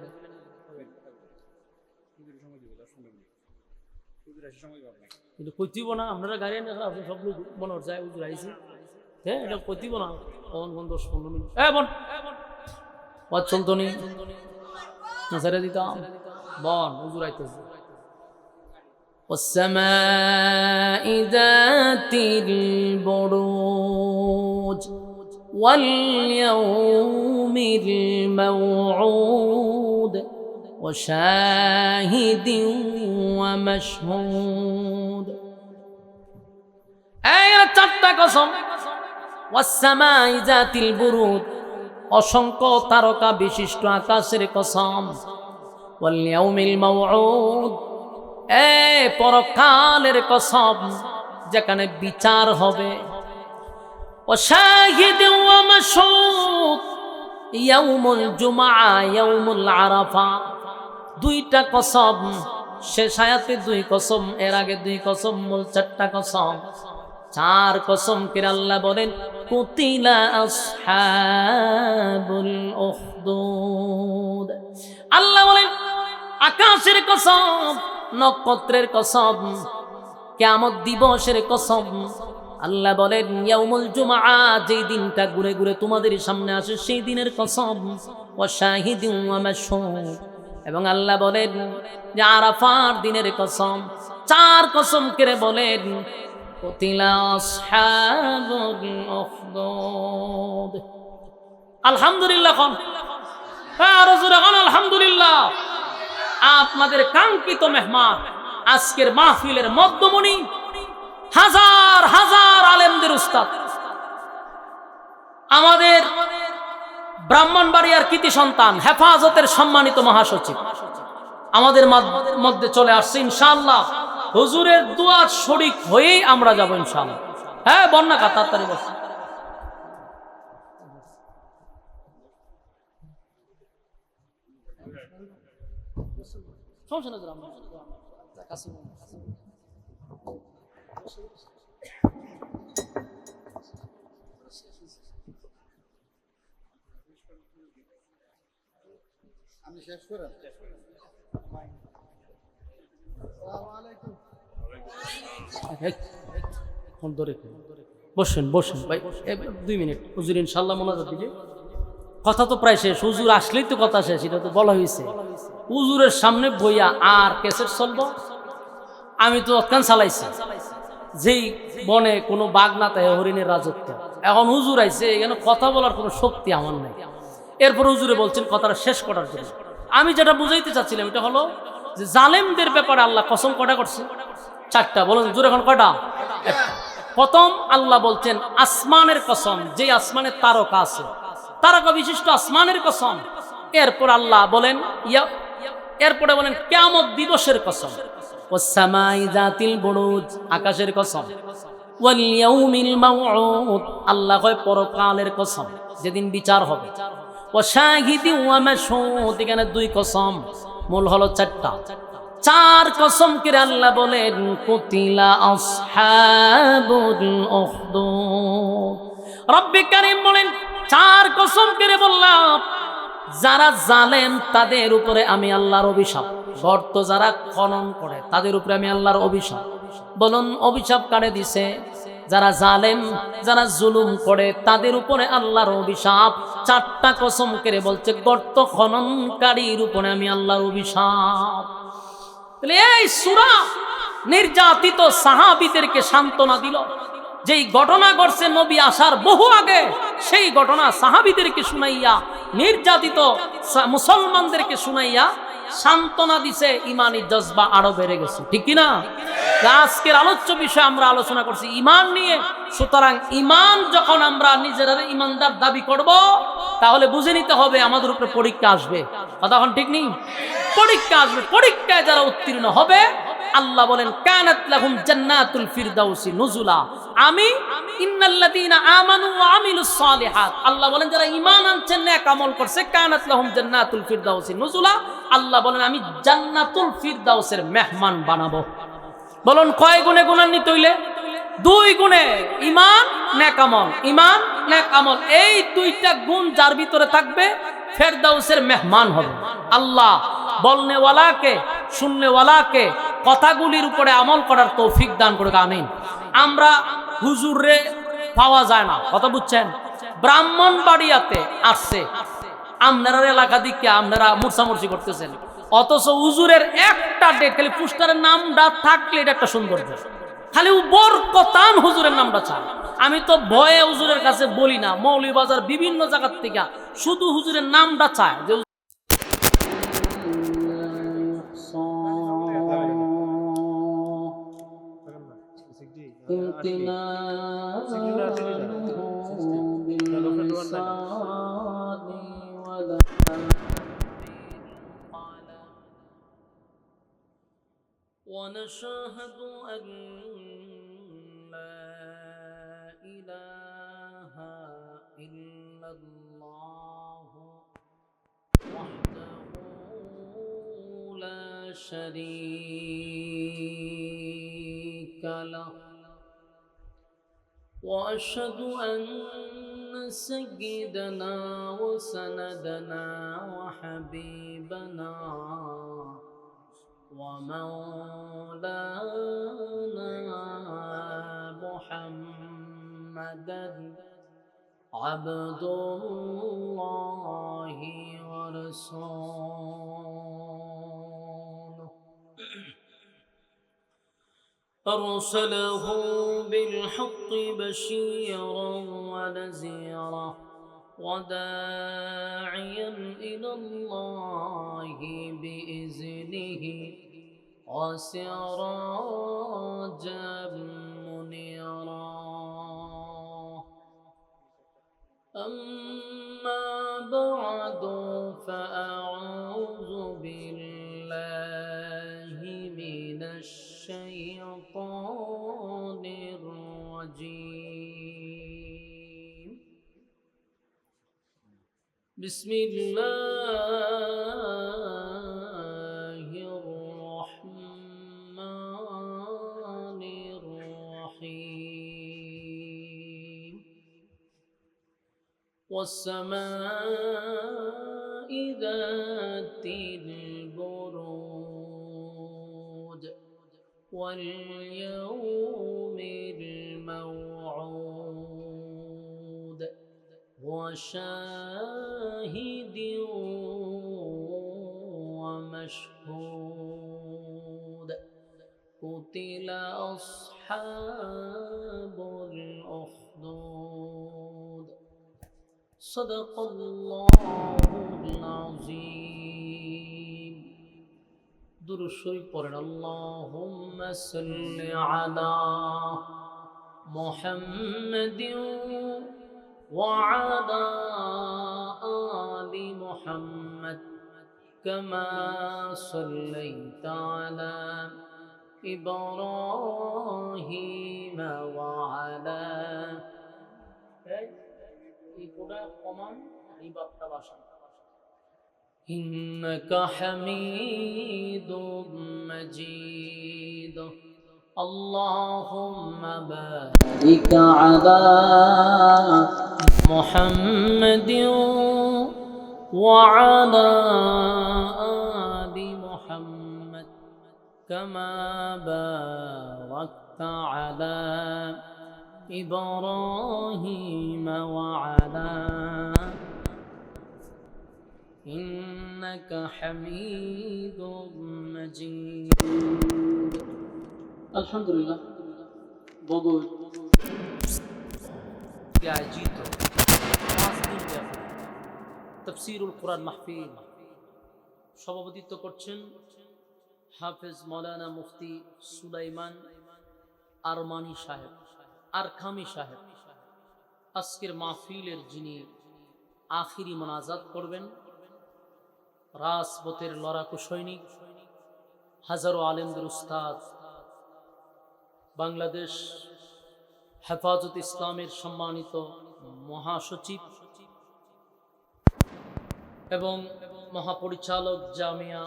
কিন্তু কইতিব না, আপনারা গাড়ি সব লোক মনে হচ্ছে উজুর আইসি। হ্যাঁ, এটা কইতিব না, 10-15 মিনিট। বোন, ওয়াজ চলতো নি, ছেড়ে দিতাম। বন, উজুর আইতেছে। والسماء ذات البروج واليوم الموعود وشاهد ومشهود। চারটা কসম। والسماء ذات البروج, অসংখ্য তারকা বিশিষ্ট আকাশের কসম। واليوم الموعود, পরকালের কসম, যেখানে বিচার হবে। وشاهد ومشهود, ইয়াউমুল জুমআ, ইয়াউমুল আরাফা। দুইটা কসম, শেষ আয়াতে দুই কসম, এর আগে দুই কসম, মূল চারটা কসম। চার কসম করে আল্লাহ বলেন, কুতিলা আসহাবুল উখদুদ। আল্লাহ বলেন আকাশের কসম, নক্ষত্রের কসম, কিয়ামত দিবসের কসম। আল্লাহ বলেন ইয়াউমুল জুমআ, যেই দিনটা ঘুরে ঘুরে তোমাদের সামনে আসে, সেই দিনের কসম। ওয়া শাহিদিন ওয়া মাশহুদ, এবং আল্লাহ বলেন যে আরাফার দিনের কসম। চার কসম করে বলেন কুতিলা আসহাবুল উখদুদ। আলহামদুলিল্লাহ কোন, আরো জোরে কোন আলহামদুলিল্লাহ। আপনাদের কাঙ্ক্ষিত মেহমান, আজকের মাহফিলের মধ্যমণি, হাজার হাজার আলেমদের উস্তাদ, আমাদের ব্রাহ্মণবাড়িয়ার কৃতি সন্তান, হেফাজতের সম্মানিত মহাসচিব আমাদের মধ্যে চলে আসছে ইনশাআল্লাহ। হুজুরের দুয়ার শরীক হয়েই আমরা যাব ইনশাআল্লাহ। হ্যাঁ, বন্যা কা তাড়াতাড়ি বস। আমি শেষ করে বসেন বসেন ভাই, 2 মিনিট। হুজুর ইনশাআল্লাহ মোনাজাত দিবে। কথা তো প্রায় শেষ, হুজুর আসলেই তো কথা শেষ, এটা তো বলা হয়েছে। হুজুরের সামনে বইয়া আর ক্যাসেট চলবো? আমি তো অতখান চালাইছি, যেই বনে কোনো বাঘ না তাই হরিণের রাজত্ব। এখন হুজুর আইছে, এখানে কথা বলার কোনো শক্তি আমার নাই। এরপর হুজুরে বলছেন কথাটা শেষ করার জন্য। আমি যেটা বুঝাইতে চাচ্ছিলাম এটা হলো যে জালেমদের ব্যাপারে আল্লাহ কসম কয়টা করছে? 4টা। বলুন হুজুর এখন কয়টা? প্রথম আল্লাহ বলছেন আসমানের কসম, যে আসমানের তারকা আছে, তারকা বিশিষ্ট আসমানের কসম। এরপর আল্লাহ বলেন এরপরে বলেন কিয়ামত দিবসের কসম, ওয়াসসামাই যাতিল বুরুজ, আকাশের কসম, ওয়াল ইয়াউমিল মাউউদ, আল্লাহ কয় পরকালের কসম, যেদিন বিচার হবে, ওয়া শাহিদি ওয়া মাশহুদ, এখানে 2 কসম, মূল হলো 4টা। 4 কসম করে আল্লাহ বলেন কুতিলা আসহাবুল উখদুদ। রব্বে কারীম বলেন 4 কসম করে বললাম যারা জালেম তাদের উপরে আমি আল্লাহর অভিশাপ, গর্ত যারা খনন করে তাদের উপরে আমি আল্লাহর অভিশাপ। বলুন অভিশাপ কারে দিছে? যারা জালেম, যারা জুলুম করে তাদের উপরে আল্লাহর অভিশাপ। 4টা কসম করে বলছে গর্ত খননকারীর উপরে আমি আল্লাহর অভিশাপ। তাহলে এই সূরা নির্যাতিত সাহাবীদেরকে সান্ত্বনা দিল। যেই ঘটনা ঘটছে নবী আসার বহু আগে, সেই ঘটনা সাহাবীদেরকে শুনাইয়া, নির্যাতিত মুসলমানদেরকে শুনাইয়া সান্ত্বনা দিছে। ইমানি জজবা আরো বেড়ে গেছে, ঠিক কিনা? আজকের আলোচ্য বিষয় আমরা আলোচনা করছি ইমান নিয়ে। সুতরাং ইমান যখন আমরা নিজেরা ইমানদার দাবি করব, তাহলে বুঝে নিতে হবে আমাদের উপরে পরীক্ষা আসবে। কথা এখন ঠিক নেই? পরীক্ষা আসবে। পরীক্ষায় যারা উত্তীর্ণ হবে, আল্লাহ বলেন কানাত লাহুম জান্নাতুল ফিরদাউসি নুজুলা। আমি ইন্নাল্লাযীনা আমানু ওয়া আমিলুস সালিহাত, আল্লাহ বলেন যারা ঈমান আনছেন, নেক আমল করছে, কানাত লাহুম জান্নাতুল ফিরদাউসি নুজুলা, আল্লাহ বলেন আমি জান্নাতুল ফিরদাউসের মেহমান বানাবো। বলুন কয় গুণে গুণান্বিত হইলে? 2 গুণে। ঈমান নেক আমল, ঈমান নেক আমল, এই 2টা গুণ যার ভিতরে থাকবে ফেরদাউসের মেহমান হবে। আল্লাহ বলনেওয়ালাকে, শুননেওয়ালাকে কথাগুলির উপরে আমল করার তৌফিক দান করুক, আমিন। আমরা হুজুরে পাওয়া যায় না, কথা বুঝছেন? ব্রাহ্মণবাড়িয়াতে আসছে, আপনারা এলাকা দিকে আপনারা মুরসামুরসি করতেছেন, অথচ হুজুরের একটা ডেট খালি পুস্টারের নামটা থাকলে এটা একটা সৌন্দর্য। খালি বরকতান হুজুরের নামটা চায়। আমি তো ভয়ে হুজুরের কাছে বলি না, মৌলভীবাজার বিভিন্ন জায়গার থেকে শুধু হুজুরের নামটা চায় যে ونشهد أن لا إله إلا الله وحده لا شريك له وأشهد أن سيدنا وسندنا وحبيبنا ومولانا محمدا عبد الله ورسوله أرسله بالحق بشيرا ونذيرا وداعيا إلى الله بإذنه وسراجا منيرا. أما بعد فأعوذ بالله من الشيطان الرجيم. بسم الله الرحمن الرحيم. والسماء ذات البروج واليوم الموعود وشاهد ومشهود. قتل أصحاب أصحاب الأخدود صدق الله العظيم درود شريف পড়েন اللهم صل على محمد وعلى آل محمد كما صليت على إبراهيم وعلى إنك حميد مجيد اللهم بارك على محمد وعلى آل محمد كما باركت على إبراهيم وعلى إنك حميد مجيد الحمد لله বগুড় আয়োজিত 5 দিন ব্যাপী তাফসীরুল কুরআন মাহফিল সভাপতিত্ব করছেন হাফেজ মাওলানা মুফতি সুলাইমান আরমানি সাহেব আরখামি সাহেব। আজকের মাহফিলের যিনি আখিরি মোনাজাত করবেন রাজপথের লড়াকু সৈনিক হাজারো আলেমদের উস্তাদ বাংলাদেশ হেফাজত ইসলামের সম্মানিত মহাসচিব এবং মহাপরিচালক জামিয়া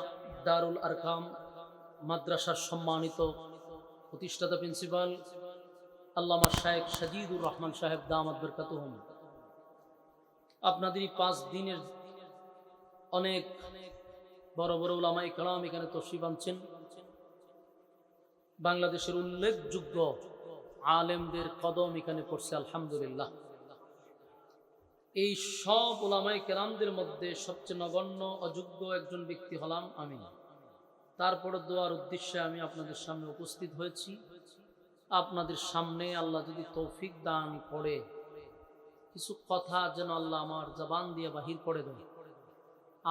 দারুল আরকাম মাদ্রাসার সম্মানিত প্রতিষ্ঠাতা প্রিন্সিপাল আল্লামা শায়েখ সাজিদুর রহমান সাহেব দামাত বরকাতুহুম, আপনাদের 5 দিনের অনেক বড় বড় উলামায়ে কেরাম এখানে তশরিফ আনছেন। বাংলাদেশের উল্লেখযোগ্য আলেমদের কদম এখানে পড়ছে আলহামদুলিল্লাহ। এই সব উলামায়ে কেরামদের মধ্যে সবচেয়ে নগণ্য অযোগ্য একজন ব্যক্তি হলাম আমি। তারপরে দোয়ার উদ্দেশ্যে আমি আপনাদের সামনে উপস্থিত হয়েছি। আপনাদের সামনে আল্লাহ যদি তৌফিক দান করে কিছু কথা যেন আল্লাহ আমার জবান দিয়ে বাহির করে দেয়,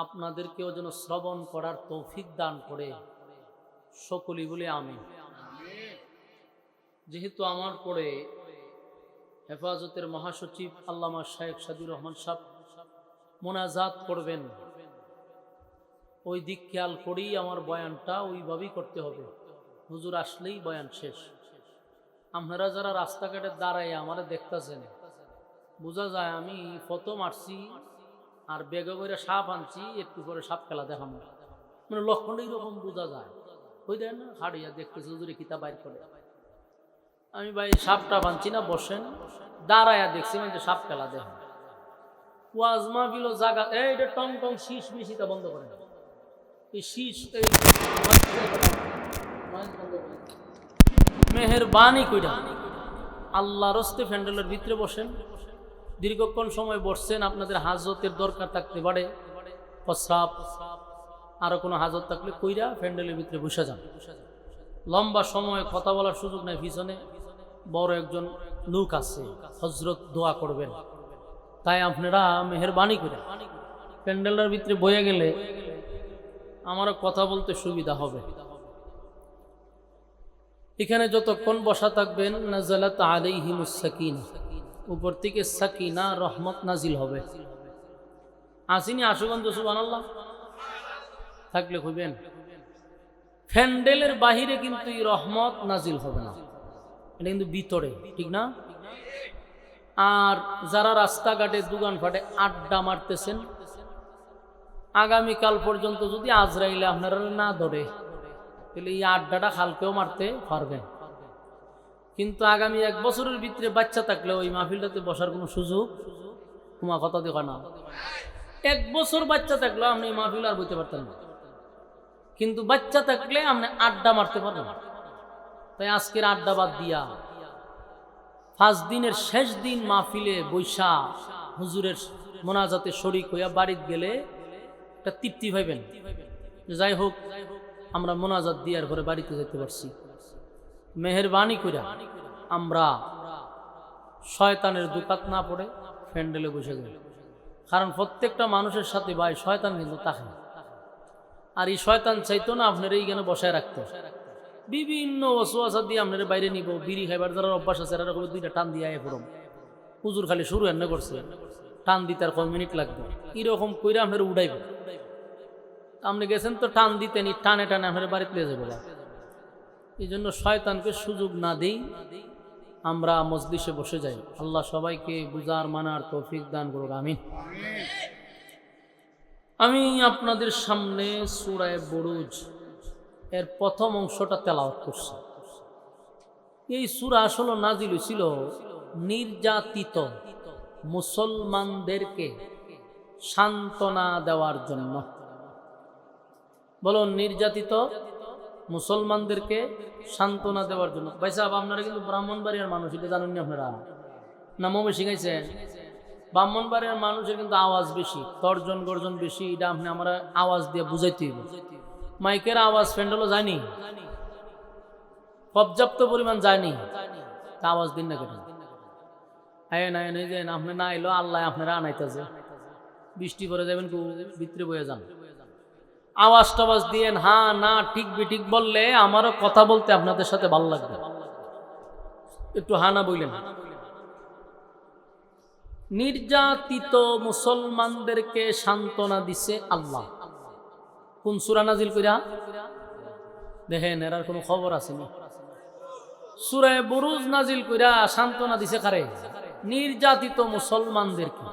আপনাদেরকেও যেন শ্রবণ করার তৌফিক দান করে, সকলেই বলে আমিন। যেহেতু আমার পরে হেফাজতের মহাসচিব আল্লামা শায়েখ সাজিদুর রহমান সাহেব মোনাজাত করবেন, ওই দিক খেয়াল করেই আমার বয়ানটা ওইভাবেই করতে হবে। হুজুর আসলেই বয়ান শেষ। আপনারা যারা রাস্তাঘাটে দাঁড়ায় আমার দেখতেছেন, বোঝা যায় আমি ফটো মারছি আর বেগে করে সাপ আনছি, একটু করে সাপ খেলা দেখাবো, মানে লক্ষণটা এইরকম বোঝা যায়। ওই দেন না হাড়িয়া দেখতেছে হুজুরে কিতাব বাইর করে। আমি ভাই সাপটা বানছি না, বসেন। দাঁড়ায়া দেখছি মানে সাপ খেলা দেখা ওয়াজ মাহফিল জায়গা এইটা টং টং শীষ মিশিটা বন্ধ করে না, এই শীষ মেহেরবানি কইরা আল্লাহর হস্তে প্যান্ডেলের ভিতরে বসেন। দীর্ঘক্ষণ সময় বসছেন, আপনাদের হাজতের দরকার থাকতে পারে, প্রস্রাব আরো কোনো হাজত থাকলে কইরা প্যান্ডেলের ভিতরে বসে যান। লম্বা সময় কথা বলার সুযোগ নাই। পিছনে বড় একজন লোক আছে, হজরত দোয়া করবেন, তাই আপনারা মেহেরবানি করে প্যান্ডেলের ভিতরে বয়ে গেলে আমারও কথা বলতে সুবিধা হবে। এখানে যতক্ষণ বসা থাকবেন নাযালাত আলাইহিমুস সাকিনা, উপর থেকে সাকিনা রহমত নাজিল হবে। আসিনি আশুগঞ্জ সুবহানাল্লাহ থাকলে কইবেন। প্যান্ডেলের বাহিরে কিন্তু এই রহমত নাজিল হবে না, এটা কিন্তু ভিতরে, ঠিক না? আর যারা রাস্তাঘাটে দোকানপাটে আড্ডা মারতেছেন, আগামীকাল পর্যন্ত যদি আজরাইলে আপনারা না ধরে তাহলে এই আড্ডাটা কালকেও মারতে পারবেন। কিন্তু আগামী 1 বছরের ভিতরে বাচ্চা থাকলে ওই মাহফিলটাতে বসার কোনো সুযোগ তোমার কথা দেখা না। 1 বছর বাচ্চা থাকলেও আপনি এই মাহফিল আর বইতে পারতেন না, কিন্তু বাচ্চা থাকলে আপনি আড্ডা মারতে পারবেন। তাই আজকের আড্ডা বাদ দিয়া 5 দিনের শেষ দিন মাহফিলে বৈশা হুজুরের মোনাজাতে শরীক হইয়া বাড়িতে গেলে একটা তৃপ্তি পাইবেন। যাই হোক, আমরা মোনাজাত দিয়ার পরে বাড়িতে যেতে পারছি। মেহেরবানি কইরা আমরা শয়তানের দুকাত না পড়ে প্যান্ডেলে বসে যাই। কারণ প্রত্যেকটা মানুষের সাথে ভাই শয়তান কিন্তু থাকে, আর এই শয়তান চাইতো না আপনার এইখানে বসায় রাখতে, বিভিন্ন ওয়াসওয়াসা দিয়ে আপনার বাইরে নিব। বিড়ি খাইবার যারা অভ্যাস আছে এরা দুইটা টান দিয়ে আয় পড়ম, হুজুর খালি শুরু এনে করছে, টান দিতে আর কয় মিনিট লাগবে, এরকম কইরা আপনার উড়াইব। আপনি গেছেন তো টান দিতেনি, টানে টানে আপনার বাড়িতে নিয়ে যাবে। এই জন্য শয়তানকে সুযোগ না দিই, আমরা মজলিসে বসে যাই। আল্লাহ সবাইকে বুঝার মানার তৌফিক দান করুক, আমিন। আমি আপনাদের সামনে সূরা বুরুজ এর প্রথম অংশটা তেলাওয়াত করছি। এই সূরা আসলে নাজিল হয়েছিল নির্যাতিত মুসলমানদেরকে সান্ত্বনা দেওয়ার জন্য। বলুন, নির্যাতিত মুসলমানদেরকে সান্ত্বনা দেওয়ার জন্য। ভাই সাহেব, আপনারা কিন্তু ব্রাহ্মণবাড়িয়ার মানুষ, এটা জানেননি আপনারা? না মমে শিখাইছেন? ব্রাহ্মণবাড়িয়ার মানুষের কিন্তু আওয়াজ বেশি, তর্জন গর্জন বেশি। এটা আপনি আমরা আওয়াজ দিয়ে বুঝাইতে হইব। মাইকের আওয়াজ প্যান্ডেলও যায়নি, পর্যাপ্ত পরিমাণ যায়নি, তা আওয়াজ দিন না কেন? আপনি না এলো আল্লাহ আপনারা আনাইতেছে, বৃষ্টি পরে যাবেন ভিতরে বয়ে যান, আওয়াজ টাওয়াজ দিয়েন। হ্যাঁ না ঠিক বিঠিক বললে আমারও কথা বলতে আপনাদের সাথে ভালো লাগবে, একটু হা না বললেন। নির্যাতিত মুসলমানদেরকে সান্ত্বনা দিছে আল্লাহ। কোন সূরা নাজিল কইরা দেখেন, এর কোনো খবর আসেনি। সূরা বুরুজ নাজিল কইরা সান্ত্বনা দিছে কারে? নির্যাতিত মুসলমানদেরকে।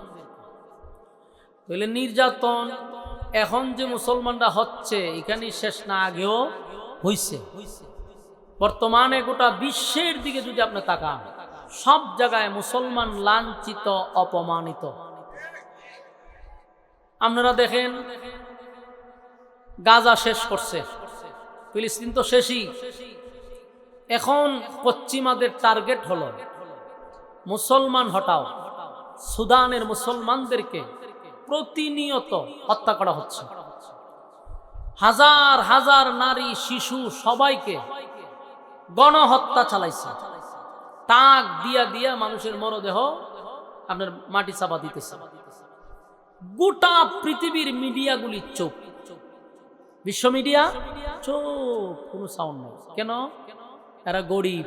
তাহলে নির্যাতন এখন যে মুসলমানরা হচ্ছে এখানে শেষ না, আগেও হইছে। বর্তমানে গোটা বিশ্বের দিকে যদি আপনি তাকান, সব জায়গায় মুসলমান লাঞ্ছিত, অপমানিত। আপনারা দেখেন, গাজা শেষ করছে, ফিলিস্তিন তো শেষই। এখন পশ্চিমাদের টার্গেট হলো মুসলমান হটাও। সুদানের মুসলমানদেরকে প্রতিনিয়ত হত্যা করা হচ্ছে, হাজার হাজার নারী শিশু সবাইকে গণহত্যা চালাইছে। টাক দিয়া দিয়া মানুষের মরদেহ আপনার মাটি চাপা দিতেছে। গোটা পৃথিবীর মিডিয়াগুলি চুপ, বিশ্ব মিডিয়া চুপ, কোনো সাউন্ড নেই। কেন? এরা গরিব,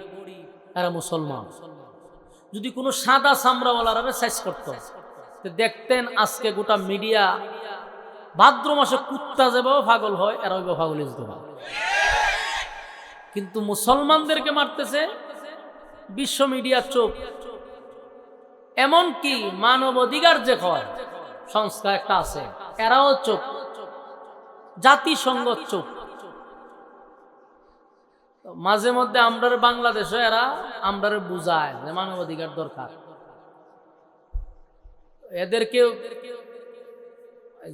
এরা মুসলমান। যদি কোনো সাদা চামড়াওয়ালারা সাইজ করতো, দেখতেন আজকে গোটা মিডিয়া ভাদ্র মাসে কুত্তা যেভাবে পাগল হয় এরা ওইভাবে পাগল হয়ে যেত। কিন্তু মুসলমানদেরকে মারতেছে, বিশ্ব মিডিয়া চুপ। এমনকি মানবাধিকার যে হয় সংস্থা একটা আছে, এরাও চুপ, জাতিসংঘ চুপ। মাঝে মধ্যে আমরা বাংলাদেশে এরা আমরা বুঝায় যে মানবাধিকার দরকার। এদেরকে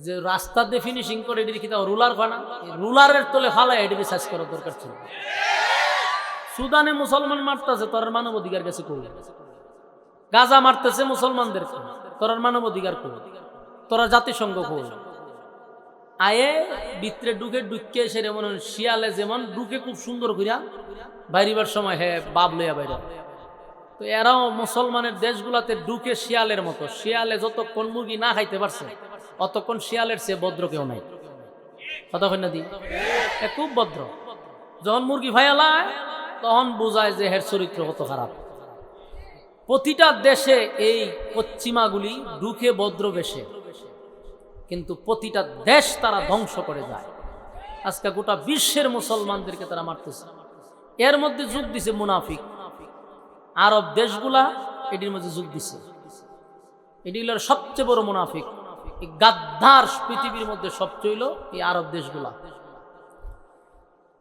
যে রাস্তা দিয়ে ফিনিশিং করে এটি কি রুলার হয় না, রুলারের তলে ফালা এটি সার্চ করার দরকার ছিল। সুদানে মুসলমান মারতেছে, তোর মানবাধিকার কাছে করবে। গাজা মারতেছে মুসলমানদেরকে, তোর মানবাধিকার করবে। তোরা জাতিসংঘ করবে। আয়ে ভিতরে ঢুকে সেরে মনে শিয়ালে যেমন ঢুকে খুব সুন্দর করিয়া বাইরিবার সময় হ্যাঁ বাপ লইয়া বাইরে। তো এরাও মুসলমানের দেশগুলাতে ঢুকে শিয়ালের মতো। শিয়ালে যতক্ষণ মুরগি না খাইতে পারছে অতক্ষণ শিয়ালের চেয়ে ভদ্র কেউ নাই। কতক্ষণ না দি খুব ভদ্র। যখন মুরগি ভাইয়ালায় তখন বোঝায় যে হের চরিত্র কত খারাপ। প্রতিটা দেশে এই পশ্চিমাগুলি ঢুকে ভদ্র বেশে, কিন্তু প্রতিটা দেশ তারা ধ্বংস করে যায়। আজকে গোটা বিশ্বের মুসলমানদেরকে তারা মারতেছে। এর মধ্যে যোগ দিছে মুনাফিক। আরব দেশগুলা এটির মধ্যে যোগ দিছে। এটি হলো সবচেয়ে বড় মুনাফিক। এই গাদ্দার পৃথিবীর মধ্যে সবচেয়ে হইল এই আরব দেশগুলা।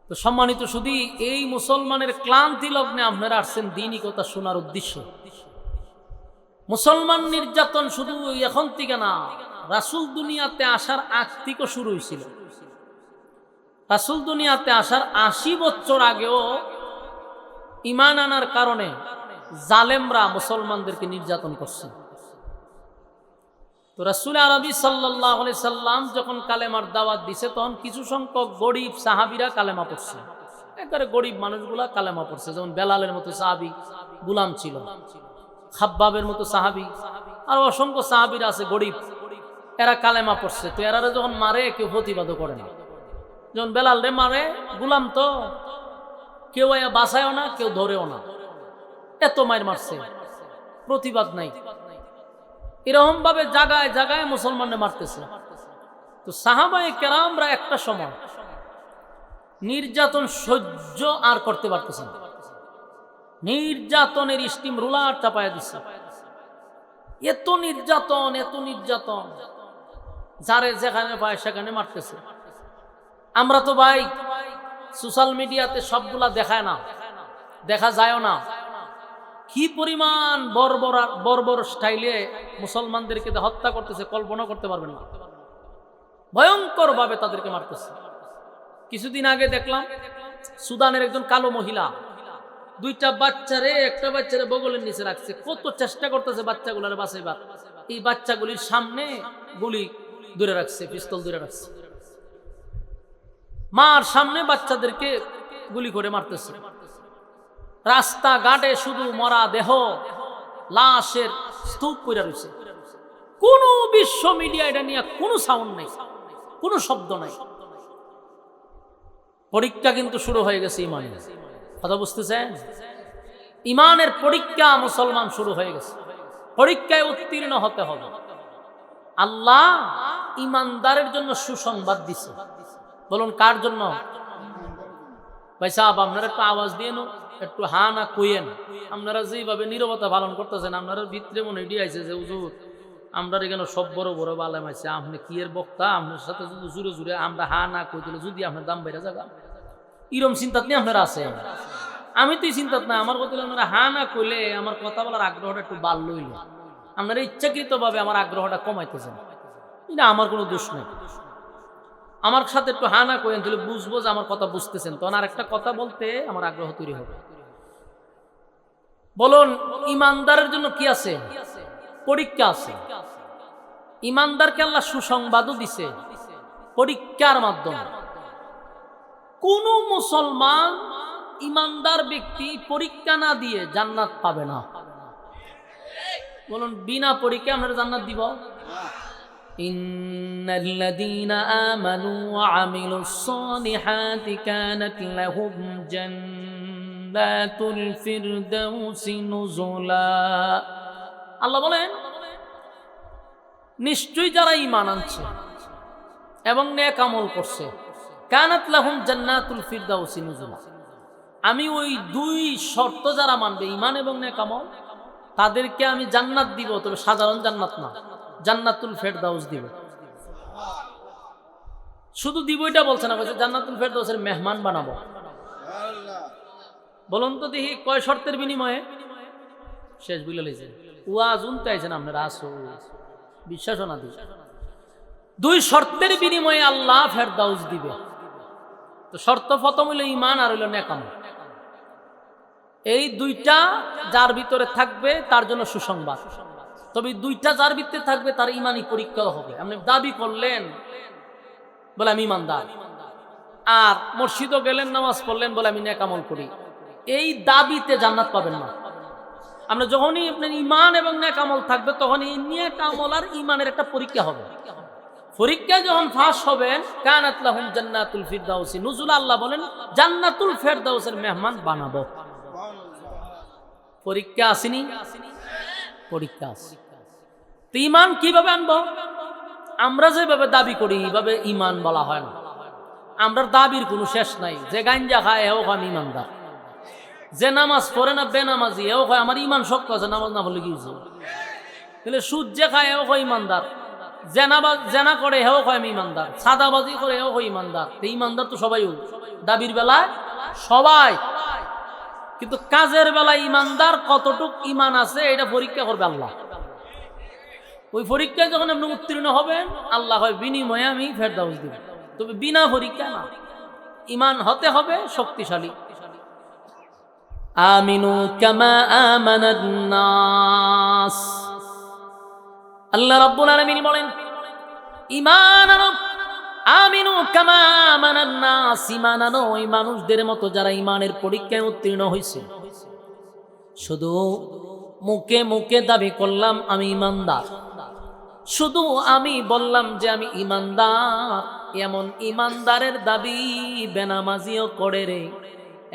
তো সম্মানিত শুধু এই মুসলমানের ক্লান্তি লগ্নে আপনারা আসছেন দ্বীনি কথা শোনার উদ্দেশ্য। মুসলমান নির্যাতন শুধু এখন থেকে না, রাসূল দুনিয়াতে আসার আগ থেকে শুরু হয়েছিল। রাসূল দুনিয়াতে আসার ৮০ বছর আগেও ঈমান আনার কারণে জালেমরা মুসলমানদেরকে নির্যাতন করছে। তো রাসূল আরবি সাল্লাল্লাহু আলাইহি সাল্লাম যখন কালেমার দাওয়াত দিছে, তখন কিছু সংখ্যক গরিব সাহাবীরা কালেমা পড়ছে। একেবারে গরিব মানুষগুলা কালেমা পড়ছে, যেমন বেলালের মতো সাহাবী গুলাম ছিল, খাব্বাবের মতো সাহাবী, আর অসংখ্য সাহাবীরা আছে গরিব, এরা কালেমা পড়ছে। তো এরা যখন মারে কেউ প্রতিবাদও করে না। যখন বেলাল রে মারে, গুলাম তো, কেউ বাঁচায়ও না, কেউ ধরেও না, এত মার মারছে, প্রতিবাদ নাই। এরকম ভাবে জায়গায় জায়গায় মুসলমানরা মারতেছে। তো সাহাবায়ে কেরামরা একটা সময় নির্যাতন সহ্য আর করতে পারতেছে না, নির্যাতনের স্টিম রুলার চাপায়া দিচ্ছে। এত নির্যাতন, এত নির্যাতন, যারে যেখানে পায় সেখানে মারতেছে। আমরা তো ভাই সোশ্যাল মিডিয়াতে সবগুলা দেখায় না, দেখা যায় না, কি পরিমাণ বর্বর স্টাইলে মুসলমানদেরকে হত্যা করতেছে কল্পনা করতে পারবেন না। ভয়ঙ্কর ভাবে তাদেরকে মারতেছে। কিছুদিন আগে দেখলাম সুদানের একজন কালো মহিলা দুইটা বাচ্চারে, একটা বাচ্চারে বগলের নিচে রাখছে, কত চেষ্টা করতেছে বাচ্চাগুলার বাঁচাইবার। এই বাচ্চাগুলির সামনে গুলি দূরে রাখছে, পিস্তল দূরে রাখছে, মার সামনে বাচ্চাদেরকে গুলি করে মারতেছে। রাস্তাঘাটে শুধু মরা দেহ, লাশের স্তূপ করে রয়েছে। কোন বিশ্ব মিডিয়া এটা নিয়ে কোনো সাউন্ড নাই, কোনো শব্দ নাই। পরীক্ষা কিন্তু শুরু হয়ে গেছে ইমানের, কথা বুঝতেছেন? ইমানের পরীক্ষা মুসলমান শুরু হয়ে গেছে, পরীক্ষায় উত্তীর্ণ হতে হবে। আল্লাহ ইমানদারের জন্য সুসংবাদ দিছে। বলুন কার জন্য? ভাই সাহেব আপনারা একটু আওয়াজ দিয়ে নো, একটু হা না কইয়েন। আপনারা যেভাবে নীরবতা পালন করতেছেন, আপনারা ভিতরে মনে এটি আছে যে হুজুর আমরা এখানে সব বড় বড় বালাম আছে, আপনি কি এর বক্তা, আপনার সাথে যদি জুড়ে জুড়ে আমরা হা না কই দিলে যদি আপনার দাম বেড়ে যাবে, এরম চিন্তাত নিয়ে আপনারা আছে। আমি তো এই চিন্তাত না, আমার কথা আপনারা হা না কইলে আমার কথা বলার আগ্রহটা একটু বাড়ল হইল। আপনারা ইচ্ছাকৃত ভাবে আমার আগ্রহটা কমাইতেছেন, এটা আমার কোনো দোষ নেই। আমার সাথে একটু হা না করেন, তাহলে বুঝবো যে আমার কথা বুঝতেছেন, তখন আর একটা কথা বলতে আমার আগ্রহ তৈরি হবে। বলুন ইমানদারের জন্য কি আছে? পরীক্ষা আছে। ইমানদারকে আল্লাহ সুসংবাদও দিছে পরীক্ষার মাধ্যমে। কোন মুসলমান ইমানদার ব্যক্তি পরীক্ষা না দিয়ে জান্নাত পাবে না। বলুন বিনা পরীক্ষায় আমরা জান্নাত দিব? ইন্নাল্লাযীনা আমানু ওয়া আমিলুস সালিহাতি কানাত লাহুম জান্নাতুল ফিরদাউসি নুজুলা। আল্লাহ বলেন নিশ্চয়ই যারা ঈমান আনছে এবং নেক আমল করছে, কানাত লাহুম জান্নাতুল ফিরদাউসি নুজুলা, আমি ওই দুই শর্ত যারা মানবে, ঈমান এবং নেক আমল, তাদেরকে আমি জান্নাত দিব, তবে সাধারণ জান্নাত না, জান্নাতুল ফেরদাউস দিব। শুধু দিব এটা বলছে না, বলছে জান্নাতুল ফেরদাউসের মেহমান বানাবো। বলুন তো দেখি কয় শর্তের বিনিময়ে? শেষ বুঝলে লেগেছে ওয়াজ উনতে আইছেন আপনারা, আসো বিশ্বাস না দিই। দুই শর্তের বিনিময়ে আল্লাহ ফেরদাউস দিবে। তো শর্ত প্রথম হইল ঈমান আর হইল নেক আমল। এই দুইটা যার ভিতরে থাকবে তার জন্য সুসংবাদ। তবে দুইটা যার ভিতরে থাকবে তার ঈমানি পরীক্ষা হবে। আপনি দাবি করলেন বলে আমি ঈমানদার, আর মসজিদও গেলেন নামাজ পড়লেন বলে আমি নেক আমল করি, এই দাবিতে জান্নাত পাবেন না। আমরা যখনই আপনার ঈমান এবং নেক আমল থাকবে, তখন এই নেক আমল আর ঈমানের একটা পরীক্ষা হবে। পরীক্ষায় যখন ফাঁস হবেন, কানাত লাহুম জান্নাতুল ফিরদাউসি নুজুলা, আল্লাহ বলেন জান্নাতুল ফেরদাউসের মেহমান বানাবো। পরীক্ষা আসেনি? পরীক্ষা আছে। তো ঈমান কিভাবে আনবো? আমরা যেভাবে দাবি করি এইভাবে ঈমান বলা হয় না। আমরার দাবির কোনো শেষ নাই। যে গাঞ্জা খায় এও খায় আমি ঈমানদার, যে নামাজ পড়ে না বেনামাজি এও খায় আমার ঈমান শক্ত আছে, নামাজ না পড়লে কি হয়েছে? তাহলে সুদ যে খায় এও খায় ঈমানদার, জেনা করে হেও কয় আমি ইমানদার, সাদাবাজি করে হেও কয় ইমানদার। ইমানদার তো সবাই, দাবির বেলায় সবাই, কিন্তু কাজের বেলায় ইমানদার কতটুক ইমান আছে এটা পরীক্ষা করবে আল্লাহ। ওই পরীক্ষায় যখন আপনি উত্তীর্ণ হবেন, আল্লাহ হয় বিনিময়ে আমি ফেরদাউস দিব। তবে বিনা পরীক্ষা না, ইমান হতে হবে শক্তিশালী। আমিনু কামা আমানান নাস, আল্লাহ রাব্বুল আলামিন বলেন ঈমান আনো আমিনু কামা আমানান নাস, ঈমান আনো ওই মানুষদের মতো যারা ঈমানের পরীক্ষায় উত্তীর্ণ হয়েছে। শুধু মুখে মুখে দাবি করলাম আমি ঈমানদার, শুধু আমি বললাম যে আমি ঈমানদার, এমন ঈমানদারের দাবি বেনামাজিও করে রে,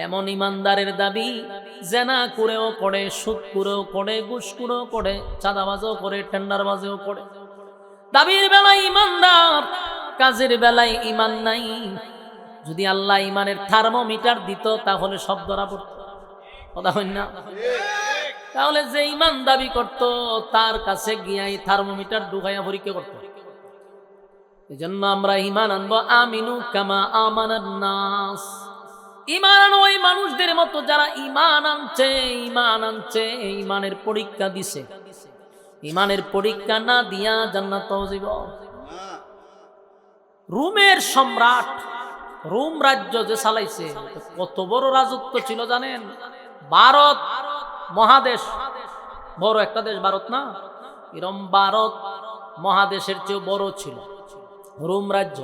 এমন ঈমানদারের দাবি জেনা করেও করে, সুদ করেও করে, ঘুষ করেও করে, চাঁদাবাজও করে, টেন্ডারবাজও করে। দাবির বেলায় ঈমানদার, কাজের বেলায় ঈমান নাই। যদি আল্লাহ ঈমানের থার্মোমিটার দিত তাহলে সব ধরা পড়ত, কথা হয় না? তাহলে যে ঈমান দাবি করত তার কাছে গিয়ে থার্মোমিটার ঢুকাইয়া পরীক্ষা করত। এই জন্য আমরা ঈমান আনবো আমিনু কামা আমানান নাস, ঈমান আনো ওই মানুষদের মতো যারা ঈমান আনছে, ঈমান আনছে, ঈমানের পরীক্ষা দিছে। ঈমানের পরীক্ষা না দিয়া জান্নাত যাব। রোমের সম্রাট, রোম রাজ্য যে চালাইছে, কত বড় রাজত্ব ছিল জানেন? ভারত মহাদেশ, বড় একটা দেশ ভারত না, এরম ভারত মহাদেশের চেয়ে বড় ছিল রোম রাজ্য।